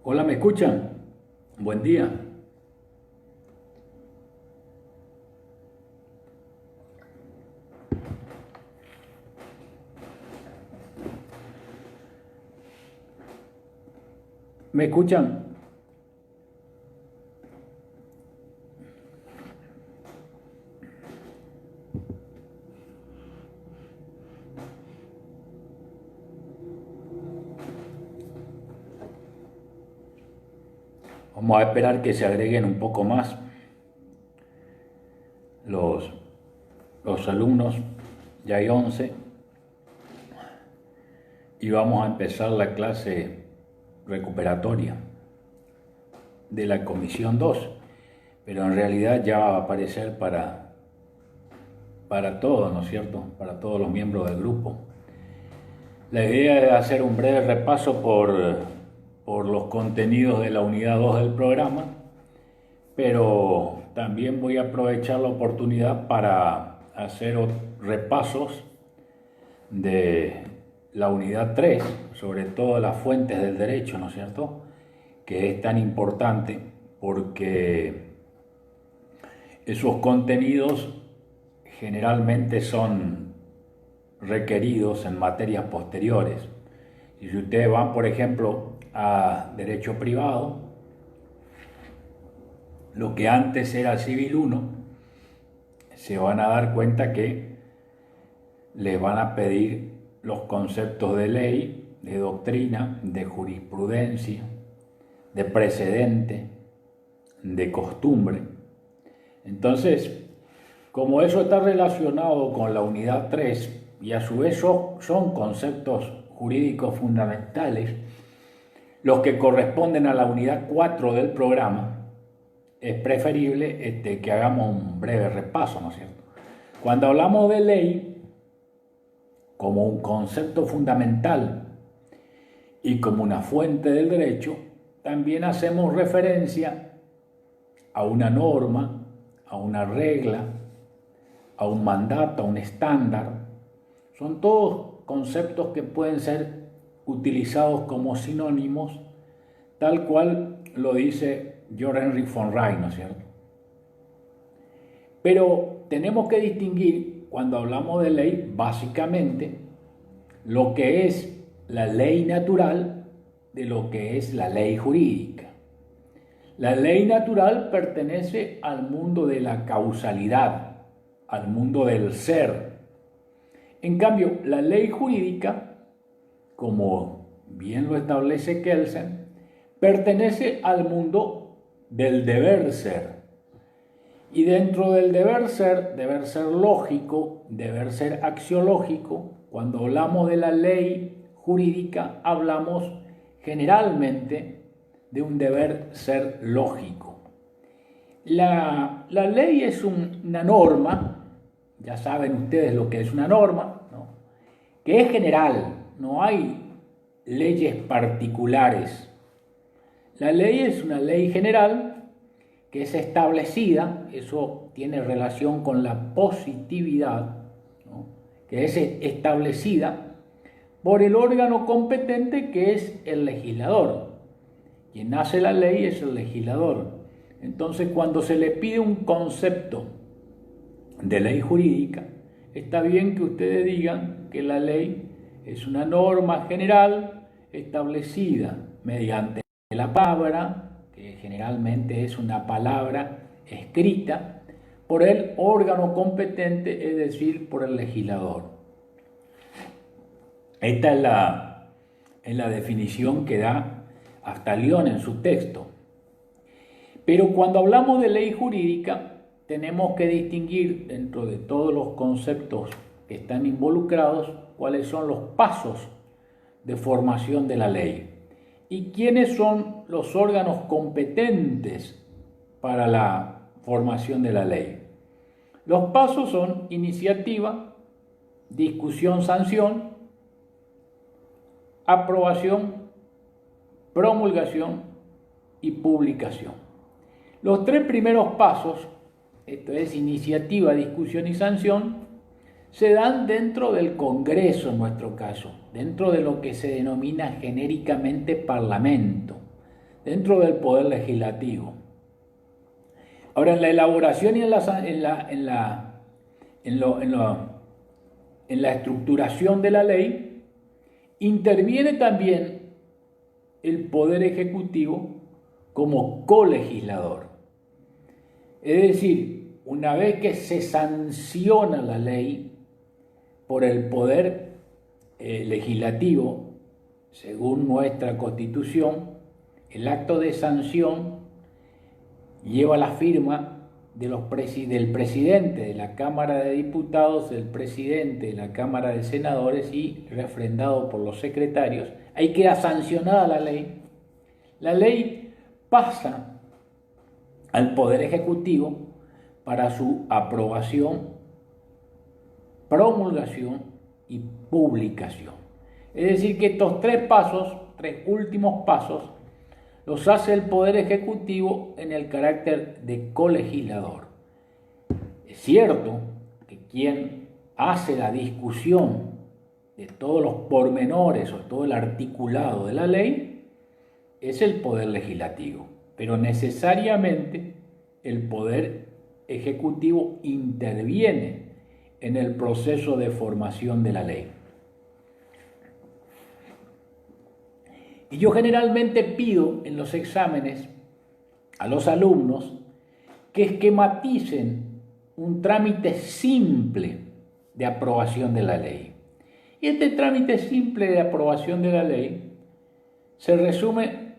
Hola, ¿me escuchan? Buen día. ¿Me escuchan? Vamos a esperar que se agreguen un poco más los, los alumnos. Ya hay 11 y vamos a empezar la clase recuperatoria de la comisión 2. Pero en realidad ya va a aparecer para todos, ¿no es cierto? Para todos los miembros del grupo. La idea es hacer un breve repaso por los contenidos de la unidad 2 del programa, pero también voy a aprovechar la oportunidad para hacer repasos de la unidad 3, sobre todo las fuentes del derecho, ¿no es cierto? Que es tan importante porque esos contenidos generalmente son requeridos en materias posteriores. Y si ustedes van, por ejemplo, a derecho privado, lo que antes era Civil 1, se van a dar cuenta que les van a pedir los conceptos de ley, de doctrina, de jurisprudencia, de precedente, de costumbre. Entonces, como eso está relacionado con la unidad 3 y a su vez son conceptos jurídicos fundamentales, los que corresponden a la unidad 4 del programa, es preferible que hagamos un breve repaso, ¿no es cierto? Cuando hablamos de ley como un concepto fundamental y como una fuente del derecho, también hacemos referencia a una norma, a una regla, a un mandato, a un estándar. Son todos conceptos que pueden ser utilizados como sinónimos, tal cual lo dice George Henry von Wright, ¿no es cierto? Pero tenemos que distinguir, cuando hablamos de ley, básicamente lo que es la ley natural de lo que es la ley jurídica. La ley natural pertenece al mundo de la causalidad, al mundo del ser. En cambio, la ley jurídica, como bien lo establece Kelsen, pertenece al mundo del deber ser. Y dentro del deber ser lógico, deber ser axiológico, cuando hablamos de la ley jurídica, hablamos generalmente de un deber ser lógico. La ley es una norma, ya saben ustedes lo que es una norma, ¿no? Que es general, no hay leyes particulares. La ley es una ley general que es establecida, eso tiene relación con la positividad, ¿no? Que es establecida por el órgano competente que es el legislador. Quien hace la ley es el legislador. Entonces, cuando se le pide un concepto de ley jurídica, está bien que ustedes digan que la ley es una norma general establecida mediante la palabra, que generalmente es una palabra escrita, por el órgano competente, es decir, por el legislador. Esta es la definición que da hasta Lyon en su texto. Pero cuando hablamos de ley jurídica, tenemos que distinguir dentro de todos los conceptos que están involucrados cuáles son los pasos de formación de la ley y quiénes son los órganos competentes para la formación de la ley. Los pasos son iniciativa, discusión, sanción, aprobación, promulgación y publicación. Los tres primeros pasos, esto es iniciativa, discusión y sanción, se dan dentro del Congreso en nuestro caso, dentro de lo que se denomina genéricamente Parlamento, dentro del Poder Legislativo. Ahora, en la elaboración y en la estructuración de la ley, interviene también el Poder Ejecutivo como colegislador. Es decir, una vez que se sanciona la ley por el Poder Legislativo, según nuestra Constitución, el acto de sanción lleva la firma del presidente de la Cámara de Diputados, del presidente de la Cámara de Senadores y refrendado por los secretarios. Ahí queda sancionada la ley. La ley pasa al Poder Ejecutivo para su aprobación, promulgación y publicación. Es decir, que estos tres últimos pasos, los hace el Poder Ejecutivo en el carácter de colegislador. Es cierto que quien hace la discusión de todos los pormenores o todo el articulado de la ley es el Poder Legislativo, pero necesariamente el Poder Ejecutivo interviene en el proceso de formación de la ley. Y yo generalmente pido en los exámenes a los alumnos que esquematicen un trámite simple de aprobación de la ley. Y este trámite simple de aprobación de la ley se resume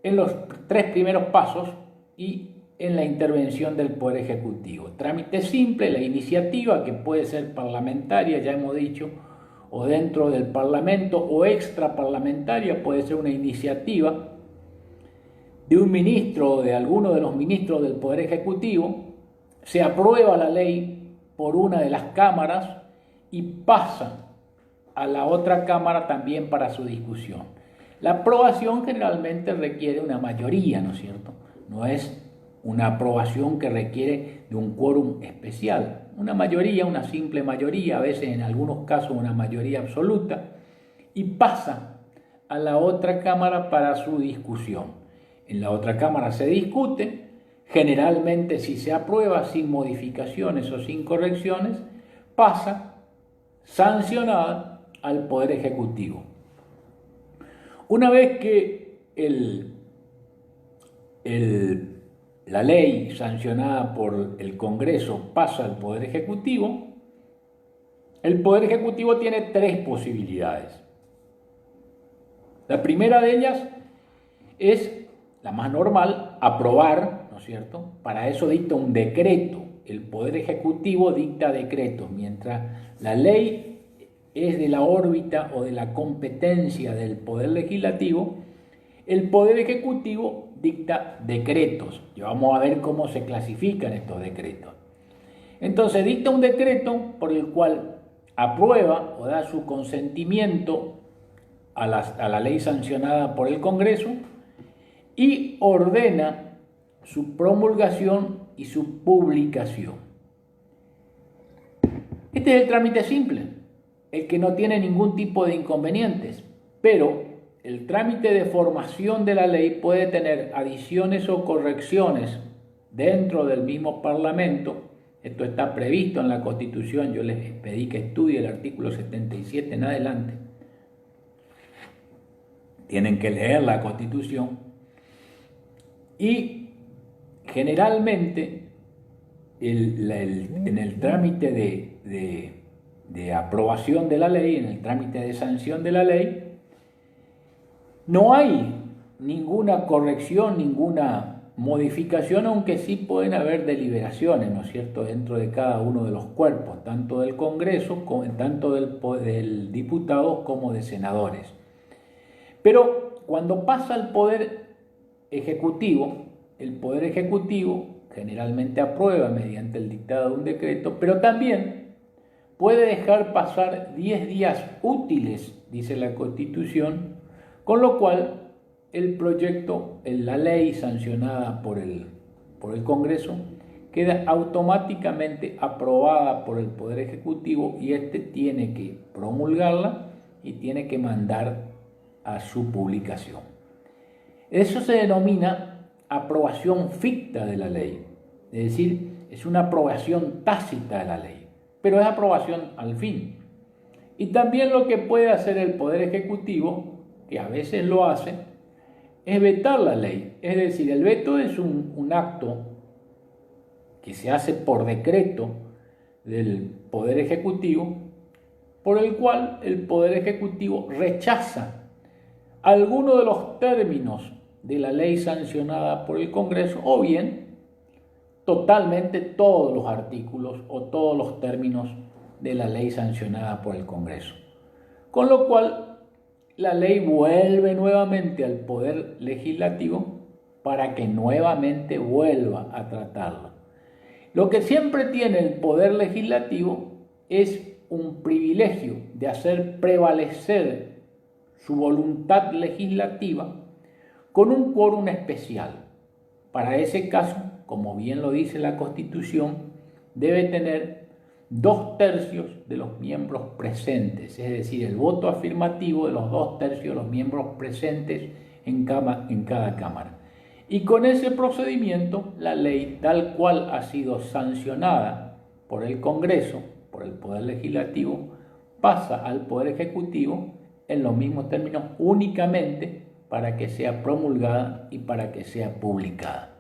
en los tres primeros pasos y en la intervención del Poder Ejecutivo. Trámite simple, la iniciativa, que puede ser parlamentaria, ya hemos dicho, o dentro del Parlamento o extraparlamentaria, puede ser una iniciativa de un ministro o de alguno de los ministros del Poder Ejecutivo, se aprueba la ley por una de las cámaras y pasa a la otra cámara también para su discusión. La aprobación generalmente requiere una mayoría, ¿no es cierto? No es una aprobación que requiere de un quórum especial. Una mayoría, una simple mayoría, a veces en algunos casos una mayoría absoluta, y pasa a la otra cámara para su discusión. En la otra cámara se discute, generalmente si se aprueba sin modificaciones o sin correcciones, pasa sancionada al Poder Ejecutivo. Una vez que la ley sancionada por el Congreso pasa al Poder Ejecutivo, el Poder Ejecutivo tiene tres posibilidades. La primera de ellas es la más normal, aprobar, ¿no es cierto? Para eso dicta un decreto. El Poder Ejecutivo dicta decretos, mientras la ley es de la órbita o de la competencia del Poder Legislativo, el Poder Ejecutivo dicta decretos. Y vamos a ver cómo se clasifican estos decretos. Entonces dicta un decreto por el cual aprueba o da su consentimiento a la ley sancionada por el Congreso y ordena su promulgación y su publicación. Este es el trámite simple, el que no tiene ningún tipo de inconvenientes, pero el trámite de formación de la ley puede tener adiciones o correcciones dentro del mismo Parlamento. Esto está previsto en la Constitución, yo les pedí que estudien el artículo 77 en adelante. Tienen que leer la Constitución. Y generalmente en el trámite de aprobación de la ley, en el trámite de sanción de la ley, no hay ninguna corrección, ninguna modificación, aunque sí pueden haber deliberaciones, ¿no es cierto?, dentro de cada uno de los cuerpos, tanto del Congreso, tanto del diputado como de senadores. Pero cuando pasa al Poder Ejecutivo, el Poder Ejecutivo generalmente aprueba mediante el dictado de un decreto, pero también puede dejar pasar 10 días útiles, dice la Constitución, con lo cual el proyecto, la ley sancionada por el Congreso, queda automáticamente aprobada por el Poder Ejecutivo y este tiene que promulgarla y tiene que mandar a su publicación. Eso se denomina aprobación ficta de la ley, es decir, es una aprobación tácita de la ley, pero es aprobación al fin. Y también lo que puede hacer el Poder Ejecutivo, que a veces lo hace, es vetar la ley. Es decir, el veto es un acto que se hace por decreto del Poder Ejecutivo, por el cual el Poder Ejecutivo rechaza alguno de los términos de la ley sancionada por el Congreso, o bien totalmente todos los artículos o todos los términos de la ley sancionada por el Congreso. Con lo cual, la ley vuelve nuevamente al Poder Legislativo para que nuevamente vuelva a tratarla. Lo que siempre tiene el Poder Legislativo es un privilegio de hacer prevalecer su voluntad legislativa con un quórum especial. Para ese caso, como bien lo dice la Constitución, debe tener 2/3 de los miembros presentes, es decir, el voto afirmativo de los 2/3 de los miembros presentes en cada Cámara. Y con ese procedimiento, la ley tal cual ha sido sancionada por el Congreso, por el Poder Legislativo, pasa al Poder Ejecutivo en los mismos términos únicamente para que sea promulgada y para que sea publicada.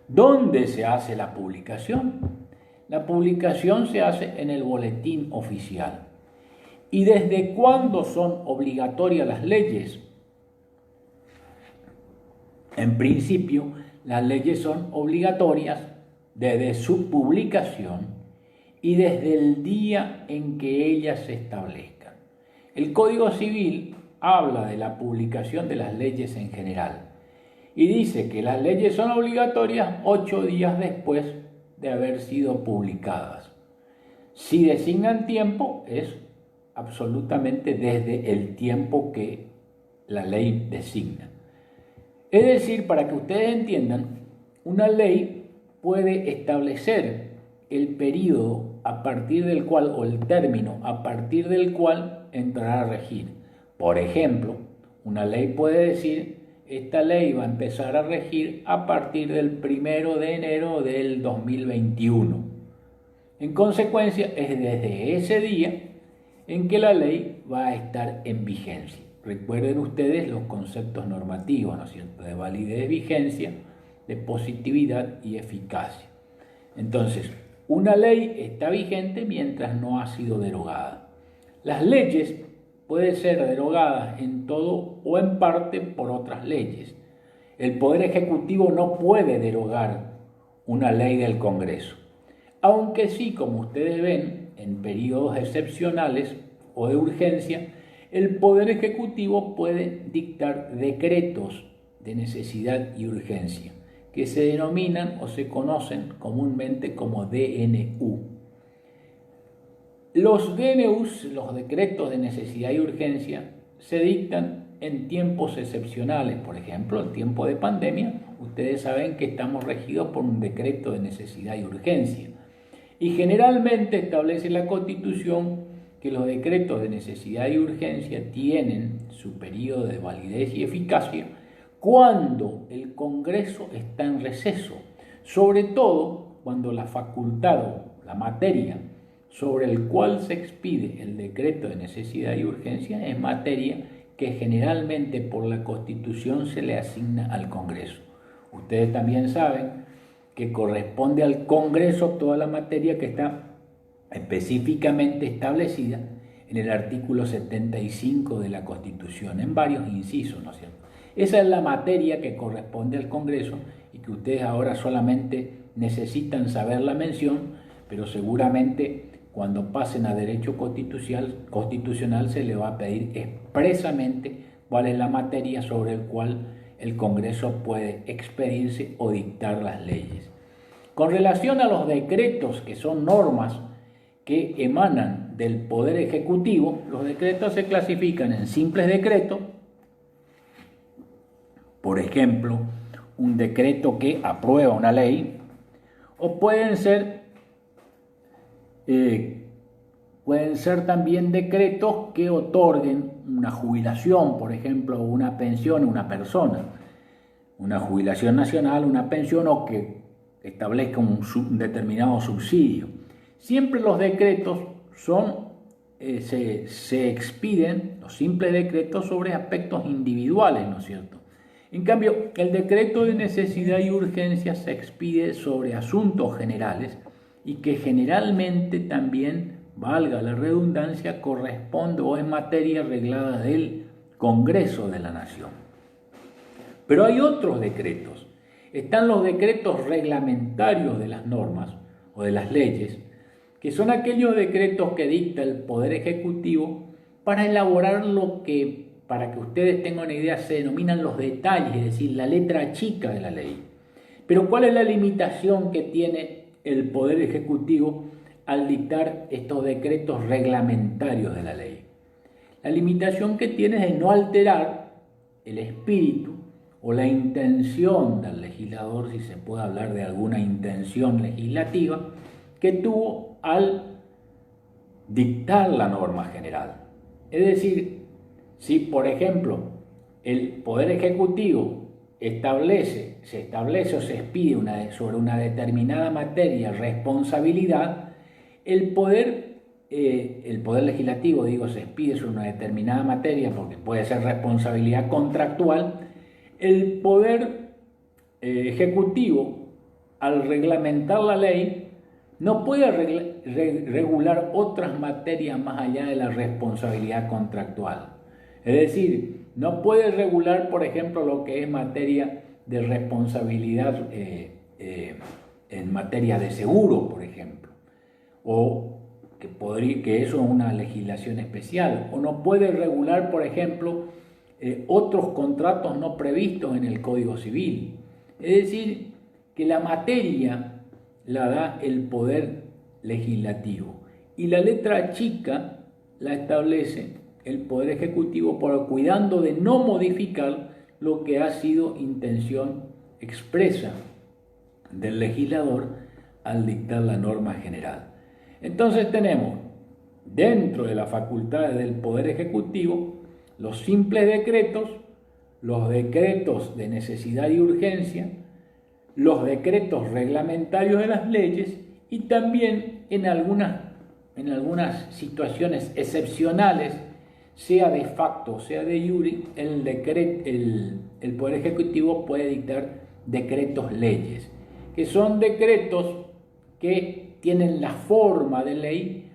¿Dónde se hace la publicación? La publicación se hace en el Boletín Oficial. ¿Y desde cuándo son obligatorias las leyes? En principio, las leyes son obligatorias desde su publicación y desde el día en que ellas se establezcan. El Código Civil habla de la publicación de las leyes en general y dice que las leyes son obligatorias 8 días después de haber sido publicadas. Si designan tiempo, es absolutamente desde el tiempo que la ley designa. Es decir, para que ustedes entiendan, una ley puede establecer el periodo a partir del cual, o el término a partir del cual entrará a regir. Por ejemplo, una ley puede decir, esta ley va a empezar a regir a partir del 1 de enero del 2021. En consecuencia, es desde ese día en que la ley va a estar en vigencia. Recuerden ustedes los conceptos normativos, ¿no es cierto?, de validez, vigencia, de positividad y eficacia. Entonces, una ley está vigente mientras no ha sido derogada. Las leyes pueden ser derogadas en todo o en parte por otras leyes. El Poder Ejecutivo no puede derogar una ley del Congreso, aunque sí, como ustedes ven, en periodos excepcionales o de urgencia, el Poder Ejecutivo puede dictar decretos de necesidad y urgencia, que se denominan o se conocen comúnmente como DNU. Los DNUs, los decretos de necesidad y urgencia, se dictan en tiempos excepcionales. Por ejemplo, en tiempo de pandemia, ustedes saben que estamos regidos por un decreto de necesidad y urgencia. Y generalmente establece la Constitución que los decretos de necesidad y urgencia tienen su periodo de validez y eficacia cuando el Congreso está en receso, sobre todo cuando la facultad o la materia sobre el cual se expide el decreto de necesidad y urgencia es materia que generalmente por la Constitución se le asigna al Congreso. Ustedes también saben que corresponde al Congreso toda la materia que está específicamente establecida en el artículo 75 de la Constitución, en varios incisos, ¿no es cierto? Esa es la materia que corresponde al Congreso y que ustedes ahora solamente necesitan saber la mención, pero seguramente cuando pasen a derecho constitucional se le va a pedir expresamente cuál es la materia sobre la cual el Congreso puede expedirse o dictar las leyes. Con relación a los decretos, que son normas que emanan del Poder Ejecutivo, los decretos se clasifican en simples decretos, por ejemplo, un decreto que aprueba una ley, o pueden ser pueden ser también decretos que otorguen una jubilación, por ejemplo, una pensión a una persona, una jubilación nacional, una pensión o que establezca un determinado subsidio. Siempre los decretos se expiden, los simples decretos, sobre aspectos individuales, ¿no es cierto? En cambio, el decreto de necesidad y urgencia se expide sobre asuntos generales y que generalmente también, valga la redundancia, corresponde o es materia arreglada del Congreso de la Nación. Pero hay otros decretos. Están los decretos reglamentarios de las normas o de las leyes, que son aquellos decretos que dicta el Poder Ejecutivo para elaborar lo que, para que ustedes tengan una idea, se denominan los detalles, es decir, la letra chica de la ley. Pero ¿cuál es la limitación que tiene el Poder Ejecutivo al dictar estos decretos reglamentarios de la ley? La limitación que tiene es de no alterar el espíritu o la intención del legislador, si se puede hablar de alguna intención legislativa, que tuvo al dictar la norma general. Es decir, si por ejemplo el Poder Ejecutivo se establece o se expide sobre una determinada materia responsabilidad, el poder legislativo, se expide sobre una determinada materia porque puede ser responsabilidad contractual, el Poder Ejecutivo, al reglamentar la ley, no puede regular otras materias más allá de la responsabilidad contractual. Es decir, no puede regular, por ejemplo, lo que es materia de responsabilidad en materia de seguro, por ejemplo, o que eso es una legislación especial, o no puede regular, por ejemplo, otros contratos no previstos en el Código Civil. Es decir, que la materia la da el Poder Legislativo y la letra chica la establece el Poder Ejecutivo, cuidando de no modificar lo que ha sido intención expresa del legislador al dictar la norma general. Entonces tenemos dentro de las facultades del Poder Ejecutivo los simples decretos, los decretos de necesidad y urgencia, los decretos reglamentarios de las leyes y también en algunas situaciones excepcionales, sea de facto, sea de jure, el Poder Ejecutivo puede dictar decretos leyes, que son decretos que tienen la forma de ley,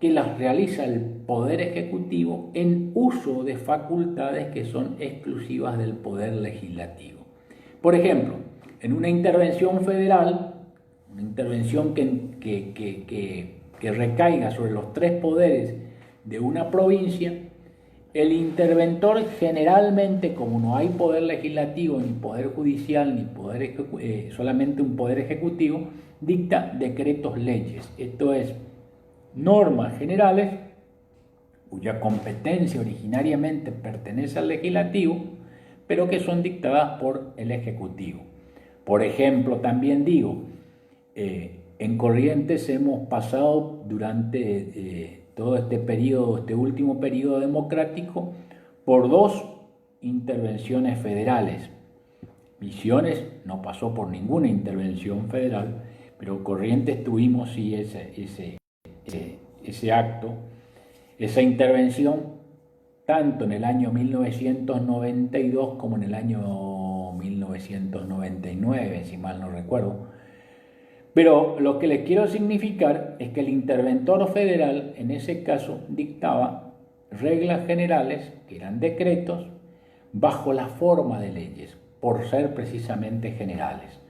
que las realiza el Poder Ejecutivo en uso de facultades que son exclusivas del Poder Legislativo. Por ejemplo, en una intervención federal, una intervención que recaiga sobre los tres poderes de una provincia, el interventor generalmente, como no hay poder legislativo, ni poder judicial, ni solamente un poder ejecutivo, dicta decretos leyes. Esto es, normas generales cuya competencia originariamente pertenece al legislativo, pero que son dictadas por el ejecutivo. Por ejemplo, también en Corrientes hemos pasado durante todo este último periodo democrático, por dos intervenciones federales. Misiones no pasó por ninguna intervención federal, pero Corrientes tuvimos sí ese acto, esa intervención, tanto en el año 1992 como en el año 1999, si mal no recuerdo. Pero lo que les quiero significar es que el interventor federal, en ese caso, dictaba reglas generales, que eran decretos, bajo la forma de leyes, por ser precisamente generales.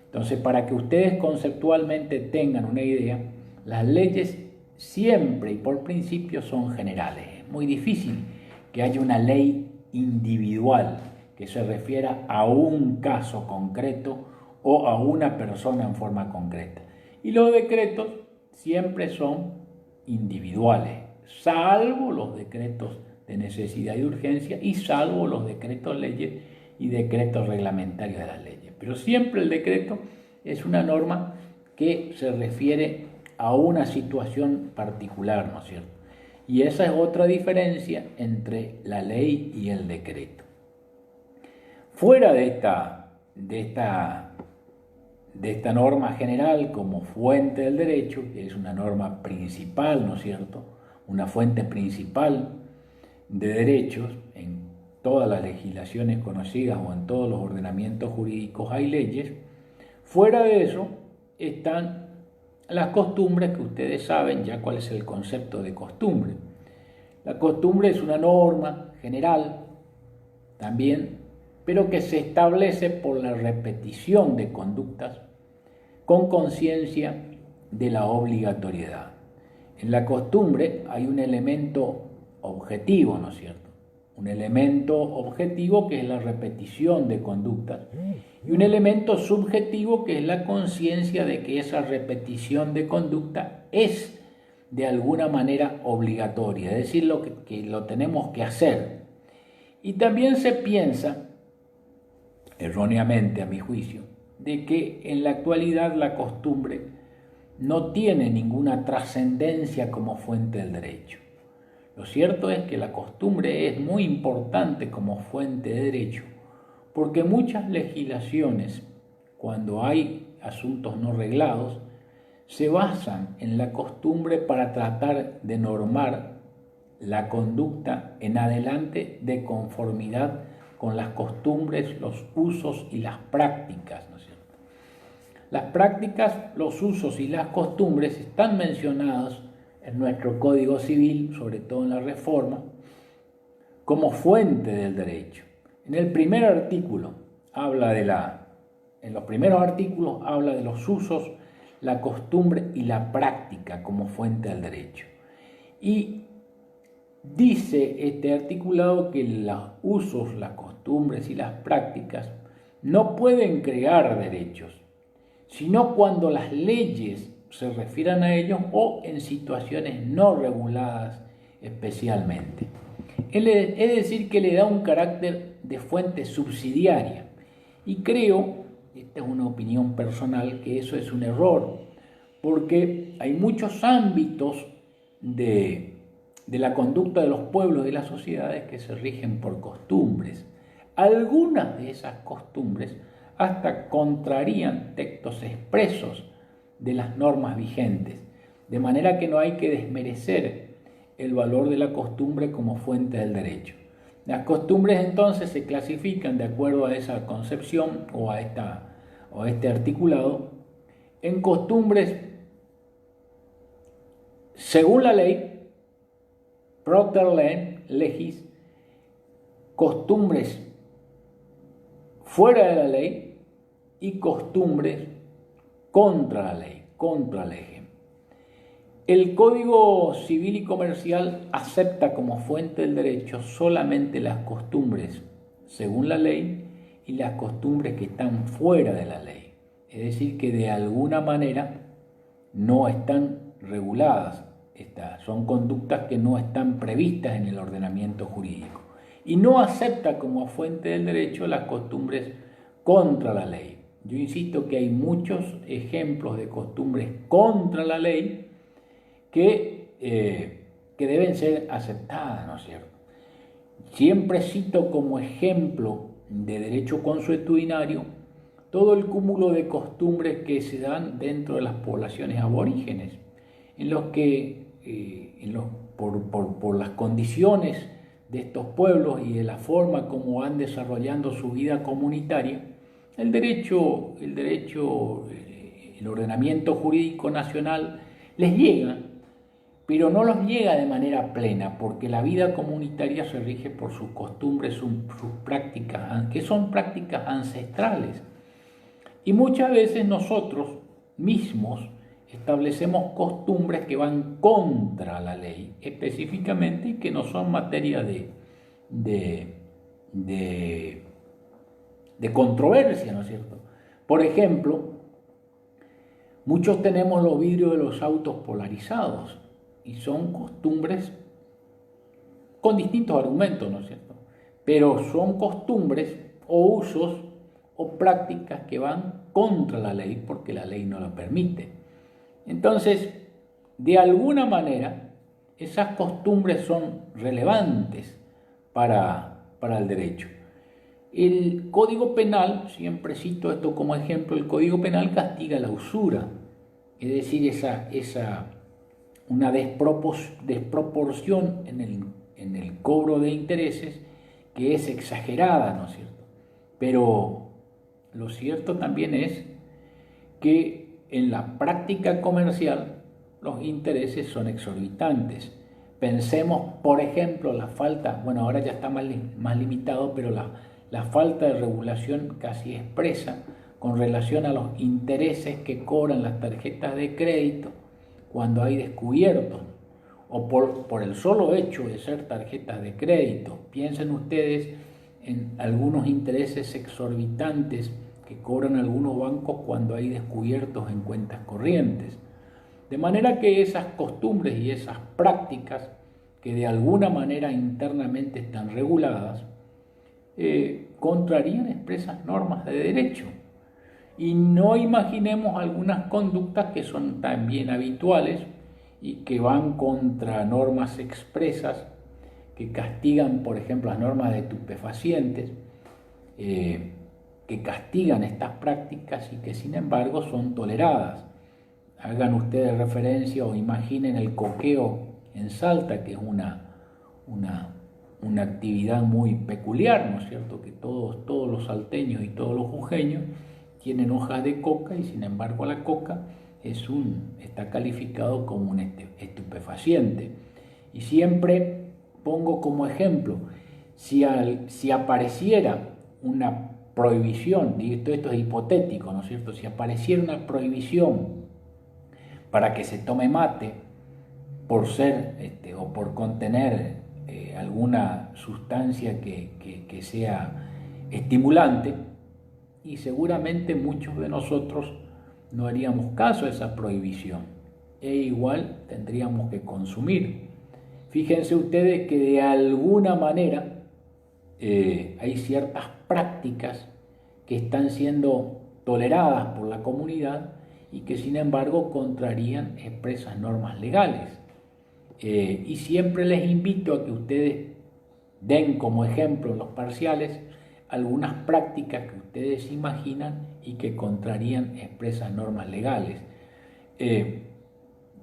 Entonces, para que ustedes conceptualmente tengan una idea, las leyes siempre y por principio son generales. Es muy difícil que haya una ley individual que se refiera a un caso concreto o a una persona en forma concreta. Y los decretos siempre son individuales, salvo los decretos de necesidad y urgencia y salvo los decretos leyes y decretos reglamentarios de las leyes. Pero siempre el decreto es una norma que se refiere a una situación particular, ¿no es cierto? Y esa es otra diferencia entre la ley y el decreto. Fuera de esta norma general como fuente del derecho, que es una norma principal, ¿no es cierto? Una fuente principal de derechos, en todas las legislaciones conocidas o en todos los ordenamientos jurídicos hay leyes. Fuera de eso están las costumbres, que ustedes saben ya cuál es el concepto de costumbre. La costumbre es una norma general también, pero que se establece por la repetición de conductas con conciencia de la obligatoriedad. En la costumbre hay un elemento objetivo, ¿no es cierto? Un elemento objetivo que es la repetición de conductas y un elemento subjetivo que es la conciencia de que esa repetición de conducta es de alguna manera obligatoria, es decir, que lo tenemos que hacer. Y también se piensa, erróneamente a mi juicio, de que en la actualidad la costumbre no tiene ninguna trascendencia como fuente del derecho. Lo cierto es que la costumbre es muy importante como fuente de derecho, porque muchas legislaciones, cuando hay asuntos no reglados, se basan en la costumbre para tratar de normar la conducta en adelante de conformidad con las costumbres, los usos y las prácticas, ¿no es cierto? Las prácticas, los usos y las costumbres están mencionados en nuestro Código Civil, sobre todo en la Reforma, como fuente del derecho. En el primer artículo en los primeros artículos habla de los usos, la costumbre y la práctica como fuente del derecho. Y dice este articulado que los usos, las costumbres y las prácticas no pueden crear derechos, sino cuando las leyes se refieran a ellos o en situaciones no reguladas especialmente. Es decir, que le da un carácter de fuente subsidiaria. Y creo, esta es una opinión personal, que eso es un error, porque hay muchos ámbitos de la conducta de los pueblos y las sociedades que se rigen por costumbres. Algunas de esas costumbres hasta contrarían textos expresos de las normas vigentes, de manera que no hay que desmerecer el valor de la costumbre como fuente del derecho. Las costumbres entonces se clasifican de acuerdo a esa concepción o a este articulado en costumbres según la ley, propter legis, costumbres fuera de la ley y costumbres contra la ley, contra lege. El Código Civil y Comercial acepta como fuente del derecho solamente las costumbres según la ley y las costumbres que están fuera de la ley. Es decir, que de alguna manera no están reguladas. Son conductas que no están previstas en el ordenamiento jurídico. Y no acepta como fuente del derecho las costumbres contra la ley. Yo insisto que hay muchos ejemplos de costumbres contra la ley que deben ser aceptadas, ¿no es cierto? Siempre cito como ejemplo de derecho consuetudinario todo el cúmulo de costumbres que se dan dentro de las poblaciones aborígenes, en los que, por las condiciones de estos pueblos y de la forma como van desarrollando su vida comunitaria, el ordenamiento jurídico nacional les llega, pero no los llega de manera plena, porque la vida comunitaria se rige por sus costumbres, sus prácticas, que son prácticas ancestrales. Y muchas veces nosotros mismos establecemos costumbres que van contra la ley, específicamente, y que no son materia de controversia, ¿no es cierto? Por ejemplo, muchos tenemos los vidrios de los autos polarizados y son costumbres con distintos argumentos, ¿no es cierto? Pero son costumbres o usos o prácticas que van contra la ley porque la ley no lo permite. Entonces, de alguna manera esas costumbres son relevantes para el derecho. El Código Penal, siempre cito esto como ejemplo, el Código Penal castiga la usura, es decir, una desproporción en el cobro de intereses que es exagerada, ¿no es cierto? Pero lo cierto también es que en la práctica comercial los intereses son exorbitantes. Pensemos, por ejemplo, la falta, bueno, ahora ya está más limitado, pero la falta de regulación casi expresa con relación a los intereses que cobran las tarjetas de crédito cuando hay descubiertos, o por el solo hecho de ser tarjetas de crédito. Piensen ustedes en algunos intereses exorbitantes que cobran algunos bancos cuando hay descubiertos en cuentas corrientes. De manera que esas costumbres y esas prácticas que de alguna manera internamente están reguladas, contrarían expresas normas de derecho. Y no imaginemos algunas conductas que son también habituales y que van contra normas expresas que castigan, por ejemplo, las normas de estupefacientes, que castigan estas prácticas y que sin embargo son toleradas. Hagan ustedes referencia o imaginen el coqueo en Salta, que es una actividad muy peculiar, ¿no es cierto? Que todos los salteños y todos los jujeños tienen hojas de coca y sin embargo la coca está calificado como un estupefaciente. Y siempre pongo como ejemplo, si apareciera una prohibición, esto es hipotético, ¿no es cierto? Si apareciera una prohibición para que se tome mate por ser o por contener alguna sustancia que sea estimulante, y seguramente muchos de nosotros no haríamos caso a esa prohibición e igual tendríamos que consumir. Fíjense ustedes que de alguna manera hay ciertas prácticas que están siendo toleradas por la comunidad y que sin embargo contrarían expresas normas legales. Y siempre les invito a que ustedes den como ejemplo en los parciales algunas prácticas que ustedes imaginan y que contrarían expresas normas legales. Le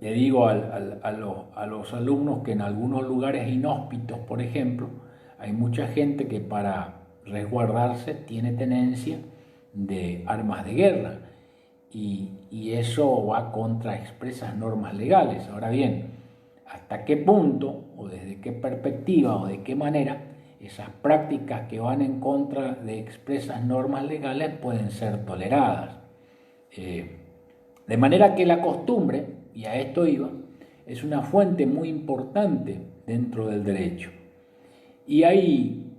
digo a los alumnos que en algunos lugares inhóspitos, por ejemplo, hay mucha gente que para resguardarse tiene tenencia de armas de guerra y eso va contra expresas normas legales. Ahora bien, ¿hasta qué punto o desde qué perspectiva o de qué manera esas prácticas que van en contra de expresas normas legales pueden ser toleradas? De manera que la costumbre, y a esto iba, es una fuente muy importante dentro del derecho. Y hay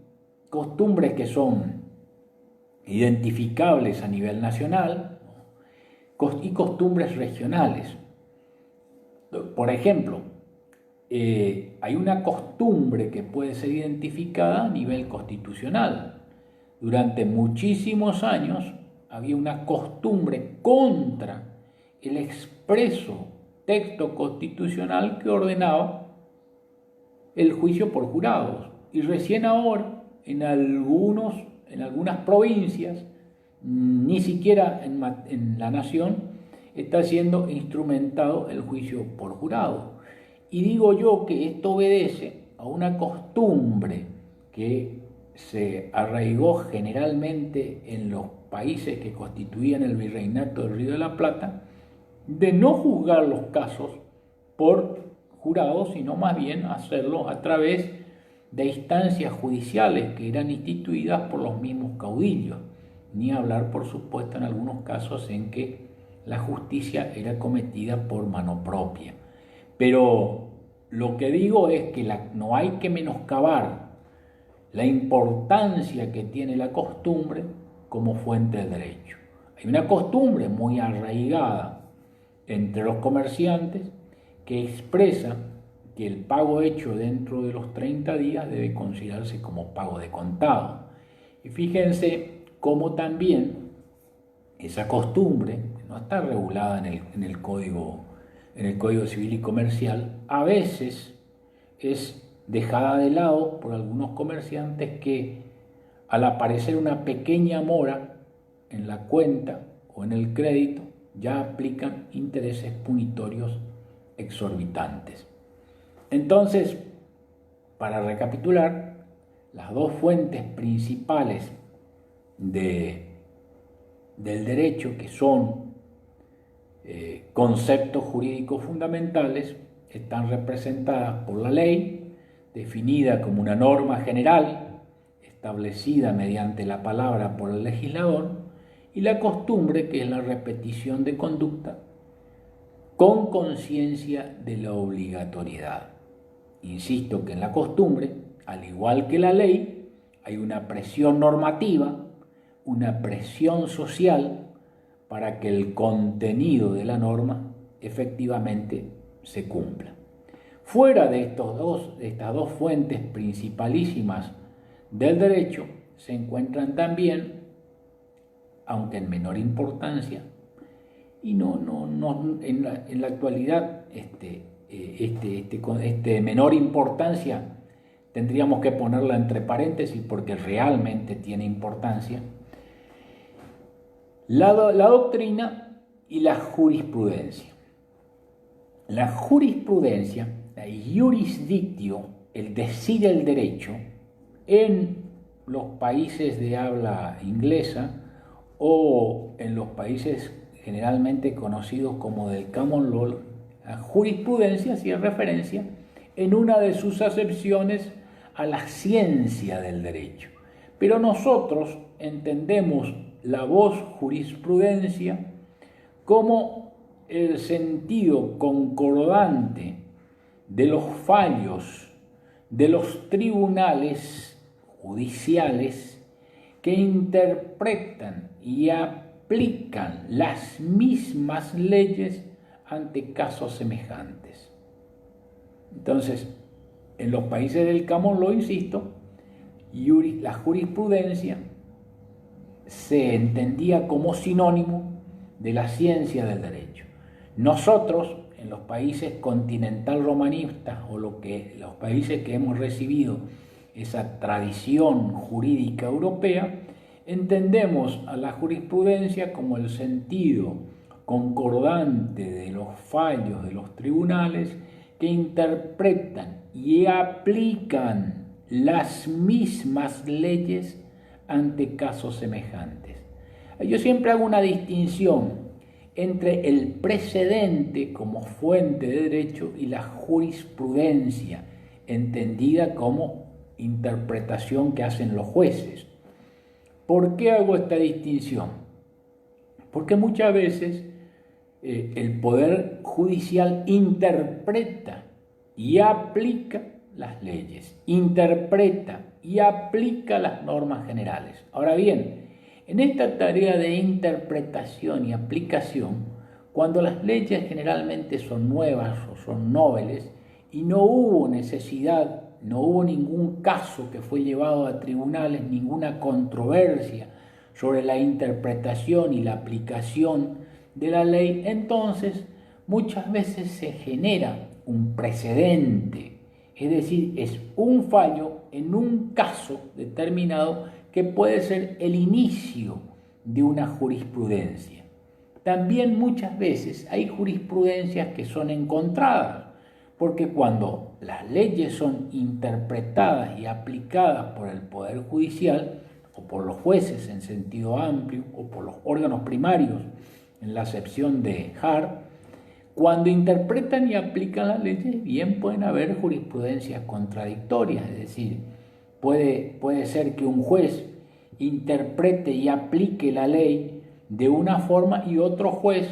costumbres que son identificables a nivel nacional y costumbres regionales. Por ejemplo, hay una costumbre que puede ser identificada a nivel constitucional. Durante muchísimos años había una costumbre contra el expreso texto constitucional que ordenaba el juicio por jurados. Y recién ahora, en algunas provincias, ni siquiera en la nación, está siendo instrumentado el juicio por jurado. Y digo yo que esto obedece a una costumbre que se arraigó generalmente en los países que constituían el virreinato del Río de la Plata, de no juzgar los casos por jurados, sino más bien hacerlo a través de instancias judiciales que eran instituidas por los mismos caudillos, ni hablar, por supuesto, en algunos casos en que la justicia era cometida por mano propia. Pero lo que digo es que no hay que menoscabar la importancia que tiene la costumbre como fuente del derecho. Hay una costumbre muy arraigada entre los comerciantes que expresa que el pago hecho dentro de los 30 días debe considerarse como pago de contado. Y fíjense cómo también esa costumbre no está regulada en el Código en el Código Civil y Comercial, a veces es dejada de lado por algunos comerciantes que al aparecer una pequeña mora en la cuenta o en el crédito ya aplican intereses punitorios exorbitantes. Entonces, para recapitular, las dos fuentes principales del derecho, que son conceptos jurídicos fundamentales, están representadas por la ley, definida como una norma general, establecida mediante la palabra por el legislador, y la costumbre, que es la repetición de conducta con conciencia de la obligatoriedad. Insisto que en la costumbre, al igual que la ley, hay una presión normativa, una presión social para que el contenido de la norma efectivamente se cumpla. Fuera de estas dos fuentes principalísimas del derecho se encuentran también, aunque en menor importancia, y en la actualidad menor importancia tendríamos que ponerla entre paréntesis porque realmente tiene importancia, la doctrina y la jurisprudencia. La jurisprudencia, la jurisdictio, el decir el derecho, en los países de habla inglesa o en los países generalmente conocidos como del common law, la jurisprudencia hacía referencia en una de sus acepciones a la ciencia del derecho. Pero nosotros entendemos la voz jurisprudencia como el sentido concordante de los fallos de los tribunales judiciales que interpretan y aplican las mismas leyes ante casos semejantes. Entonces, en los países del common law, insisto, la jurisprudencia se entendía como sinónimo de la ciencia del derecho. Nosotros, en los países continental romanistas o los países que hemos recibido esa tradición jurídica europea, entendemos a la jurisprudencia como el sentido concordante de los fallos de los tribunales que interpretan y aplican las mismas leyes ante casos semejantes. Yo siempre hago una distinción entre el precedente como fuente de derecho y la jurisprudencia, entendida como interpretación que hacen los jueces. ¿Por qué hago esta distinción? Porque muchas veces el Poder Judicial interpreta y aplica las leyes, interpreta y aplica las normas generales. Ahora bien, en esta tarea de interpretación y aplicación, cuando las leyes generalmente son nuevas o son noveles y no hubo necesidad, no hubo ningún caso que fue llevado a tribunales, ninguna controversia sobre la interpretación y la aplicación de la ley, entonces muchas veces se genera un precedente, es decir, es un fallo en un caso determinado que puede ser el inicio de una jurisprudencia. También muchas veces hay jurisprudencias que son encontradas, porque cuando las leyes son interpretadas y aplicadas por el Poder Judicial, o por los jueces en sentido amplio, o por los órganos primarios en la acepción de Hart, cuando interpretan y aplican las leyes, bien pueden haber jurisprudencias contradictorias, es decir, puede ser que un juez interprete y aplique la ley de una forma y otro juez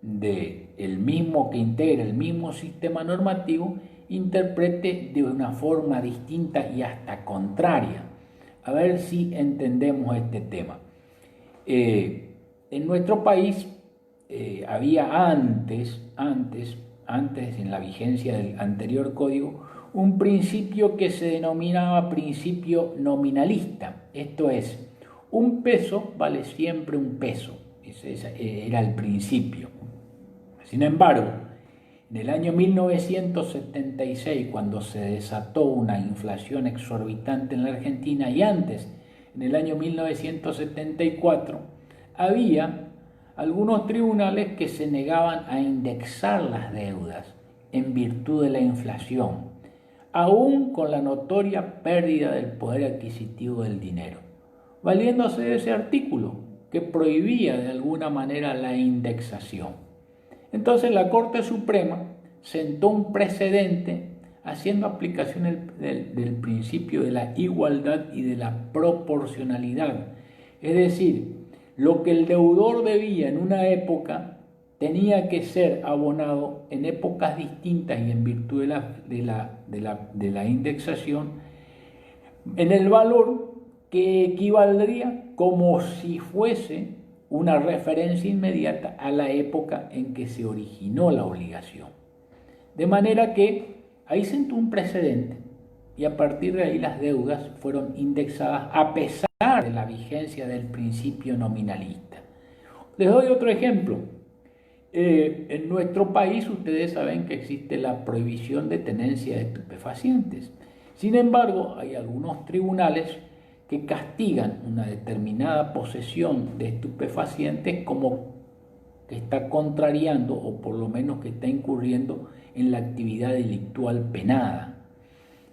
el mismo que integra el mismo sistema normativo interprete de una forma distinta y hasta contraria. A ver si entendemos este tema. En nuestro país había antes en la vigencia del anterior código, un principio que se denominaba principio nominalista. Esto es, un peso vale siempre un peso. Ese era el principio. Sin embargo, En el año 1976, cuando se desató una inflación exorbitante en la Argentina, y antes, en el año 1974, había algunos tribunales que se negaban a indexar las deudas en virtud de la inflación, aún con la notoria pérdida del poder adquisitivo del dinero, valiéndose de ese artículo que prohibía de alguna manera la indexación. Entonces la Corte Suprema sentó un precedente haciendo aplicación del principio de la igualdad y de la proporcionalidad. Es decir, lo que el deudor debía en una época tenía que ser abonado en épocas distintas y en virtud de la indexación en el valor que equivaldría como si fuese una referencia inmediata a la época en que se originó la obligación. De manera que ahí sentó un precedente y a partir de ahí las deudas fueron indexadas a pesar de la vigencia del principio nominalista. Les doy otro ejemplo. En nuestro país ustedes saben que existe la prohibición de tenencia de estupefacientes. Sin embargo, hay algunos tribunales que castigan una determinada posesión de estupefacientes como que está contrariando o por lo menos que está incurriendo en la actividad delictual penada.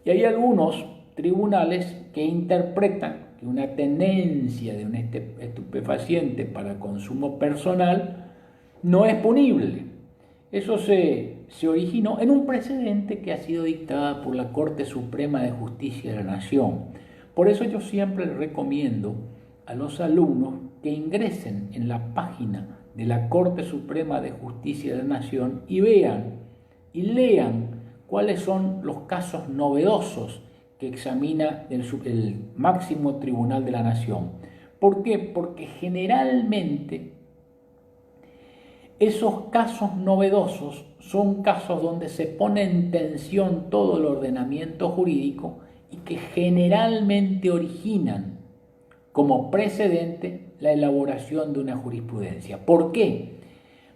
Y hay algunos tribunales que interpretan que una tenencia de un estupefaciente para consumo personal no es punible. Eso se originó en un precedente que ha sido dictada por la Corte Suprema de Justicia de la Nación. Por eso yo siempre les recomiendo a los alumnos que ingresen en la página de la Corte Suprema de Justicia de la Nación y vean y lean cuáles son los casos novedosos que examina el máximo tribunal de la Nación. ¿Por qué? Porque generalmente esos casos novedosos son casos donde se pone en tensión todo el ordenamiento jurídico y que generalmente originan como precedente la elaboración de una jurisprudencia. ¿Por qué?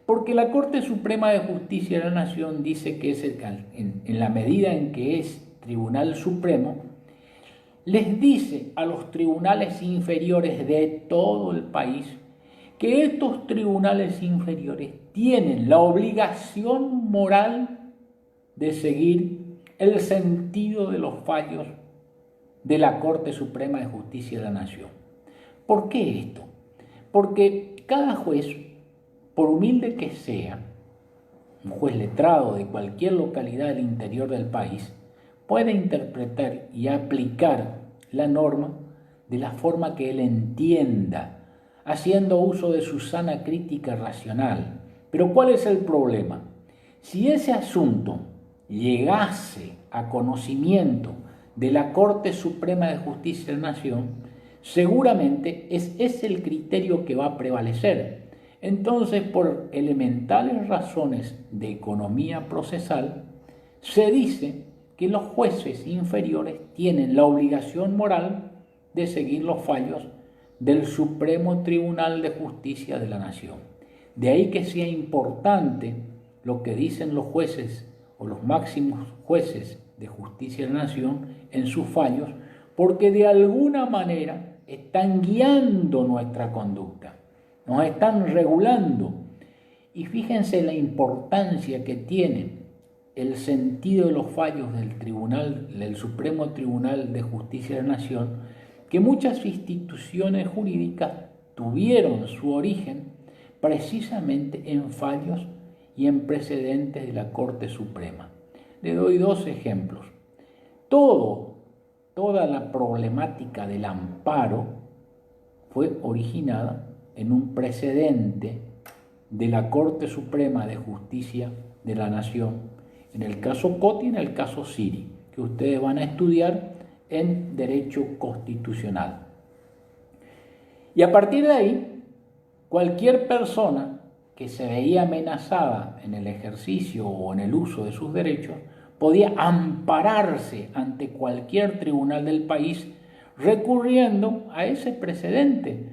Porque la Corte Suprema de Justicia de la Nación dice que es en la medida en que es Tribunal Supremo, les dice a los tribunales inferiores de todo el país que estos tribunales inferiores tienen la obligación moral de seguir el sentido de los fallos de la Corte Suprema de Justicia de la Nación. ¿Por qué esto? Porque cada juez, por humilde que sea, un juez letrado de cualquier localidad del interior del país, puede interpretar y aplicar la norma de la forma que él entienda, haciendo uso de su sana crítica racional. Pero ¿cuál es el problema? Si ese asunto llegase a conocimiento de la Corte Suprema de Justicia de la Nación, seguramente es el criterio que va a prevalecer. Entonces, por elementales razones de economía procesal, se dice que los jueces inferiores tienen la obligación moral de seguir los fallos del Supremo Tribunal de Justicia de la Nación. De ahí que sea importante lo que dicen los jueces o los máximos jueces de justicia de la Nación en sus fallos, porque de alguna manera están guiando nuestra conducta, nos están regulando. Y fíjense la importancia que tiene el sentido de los fallos del Supremo Tribunal de Justicia de la Nación, que muchas instituciones jurídicas tuvieron su origen precisamente en fallos y en precedentes de la Corte Suprema. Le doy dos ejemplos. Toda la problemática del amparo fue originada en un precedente de la Corte Suprema de Justicia de la Nación, en el caso Coti y en el caso Siri, que ustedes van a estudiar en Derecho Constitucional. Y a partir de ahí, cualquier persona que se veía amenazada en el ejercicio o en el uso de sus derechos podía ampararse ante cualquier tribunal del país recurriendo a ese precedente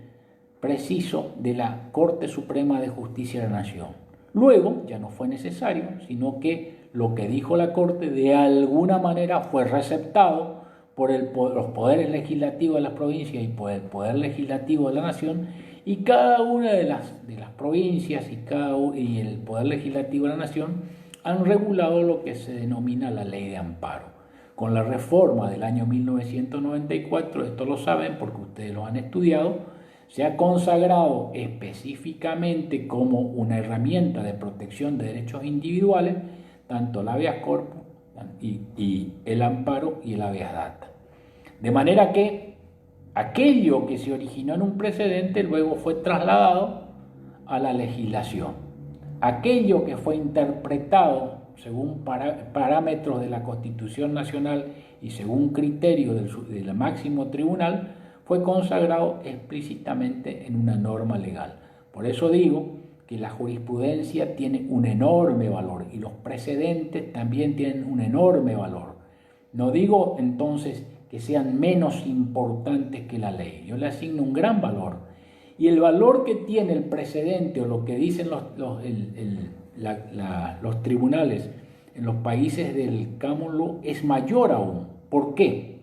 preciso de la Corte Suprema de Justicia de la Nación. Luego ya no fue necesario, sino que lo que dijo la Corte de alguna manera fue receptado por los poderes legislativos de las provincias y por el poder legislativo de la nación, y cada una de las provincias y el poder legislativo de la nación han regulado lo que se denomina la ley de amparo. Con la reforma del año 1994, esto lo saben porque ustedes lo han estudiado, se ha consagrado específicamente como una herramienta de protección de derechos individuales tanto el habeas corpus y el amparo y el habeas data. De manera que aquello que se originó en un precedente luego fue trasladado a la legislación. Aquello que fue interpretado según parámetros de la Constitución Nacional y según criterios del máximo tribunal fue consagrado explícitamente en una norma legal. Por eso digo que la jurisprudencia tiene un enorme valor y los precedentes también tienen un enorme valor. No digo entonces que sean menos importantes que la ley, yo le asigno un gran valor. Y el valor que tiene el precedente o lo que dicen los tribunales en los países del Common Law es mayor aún. ¿Por qué?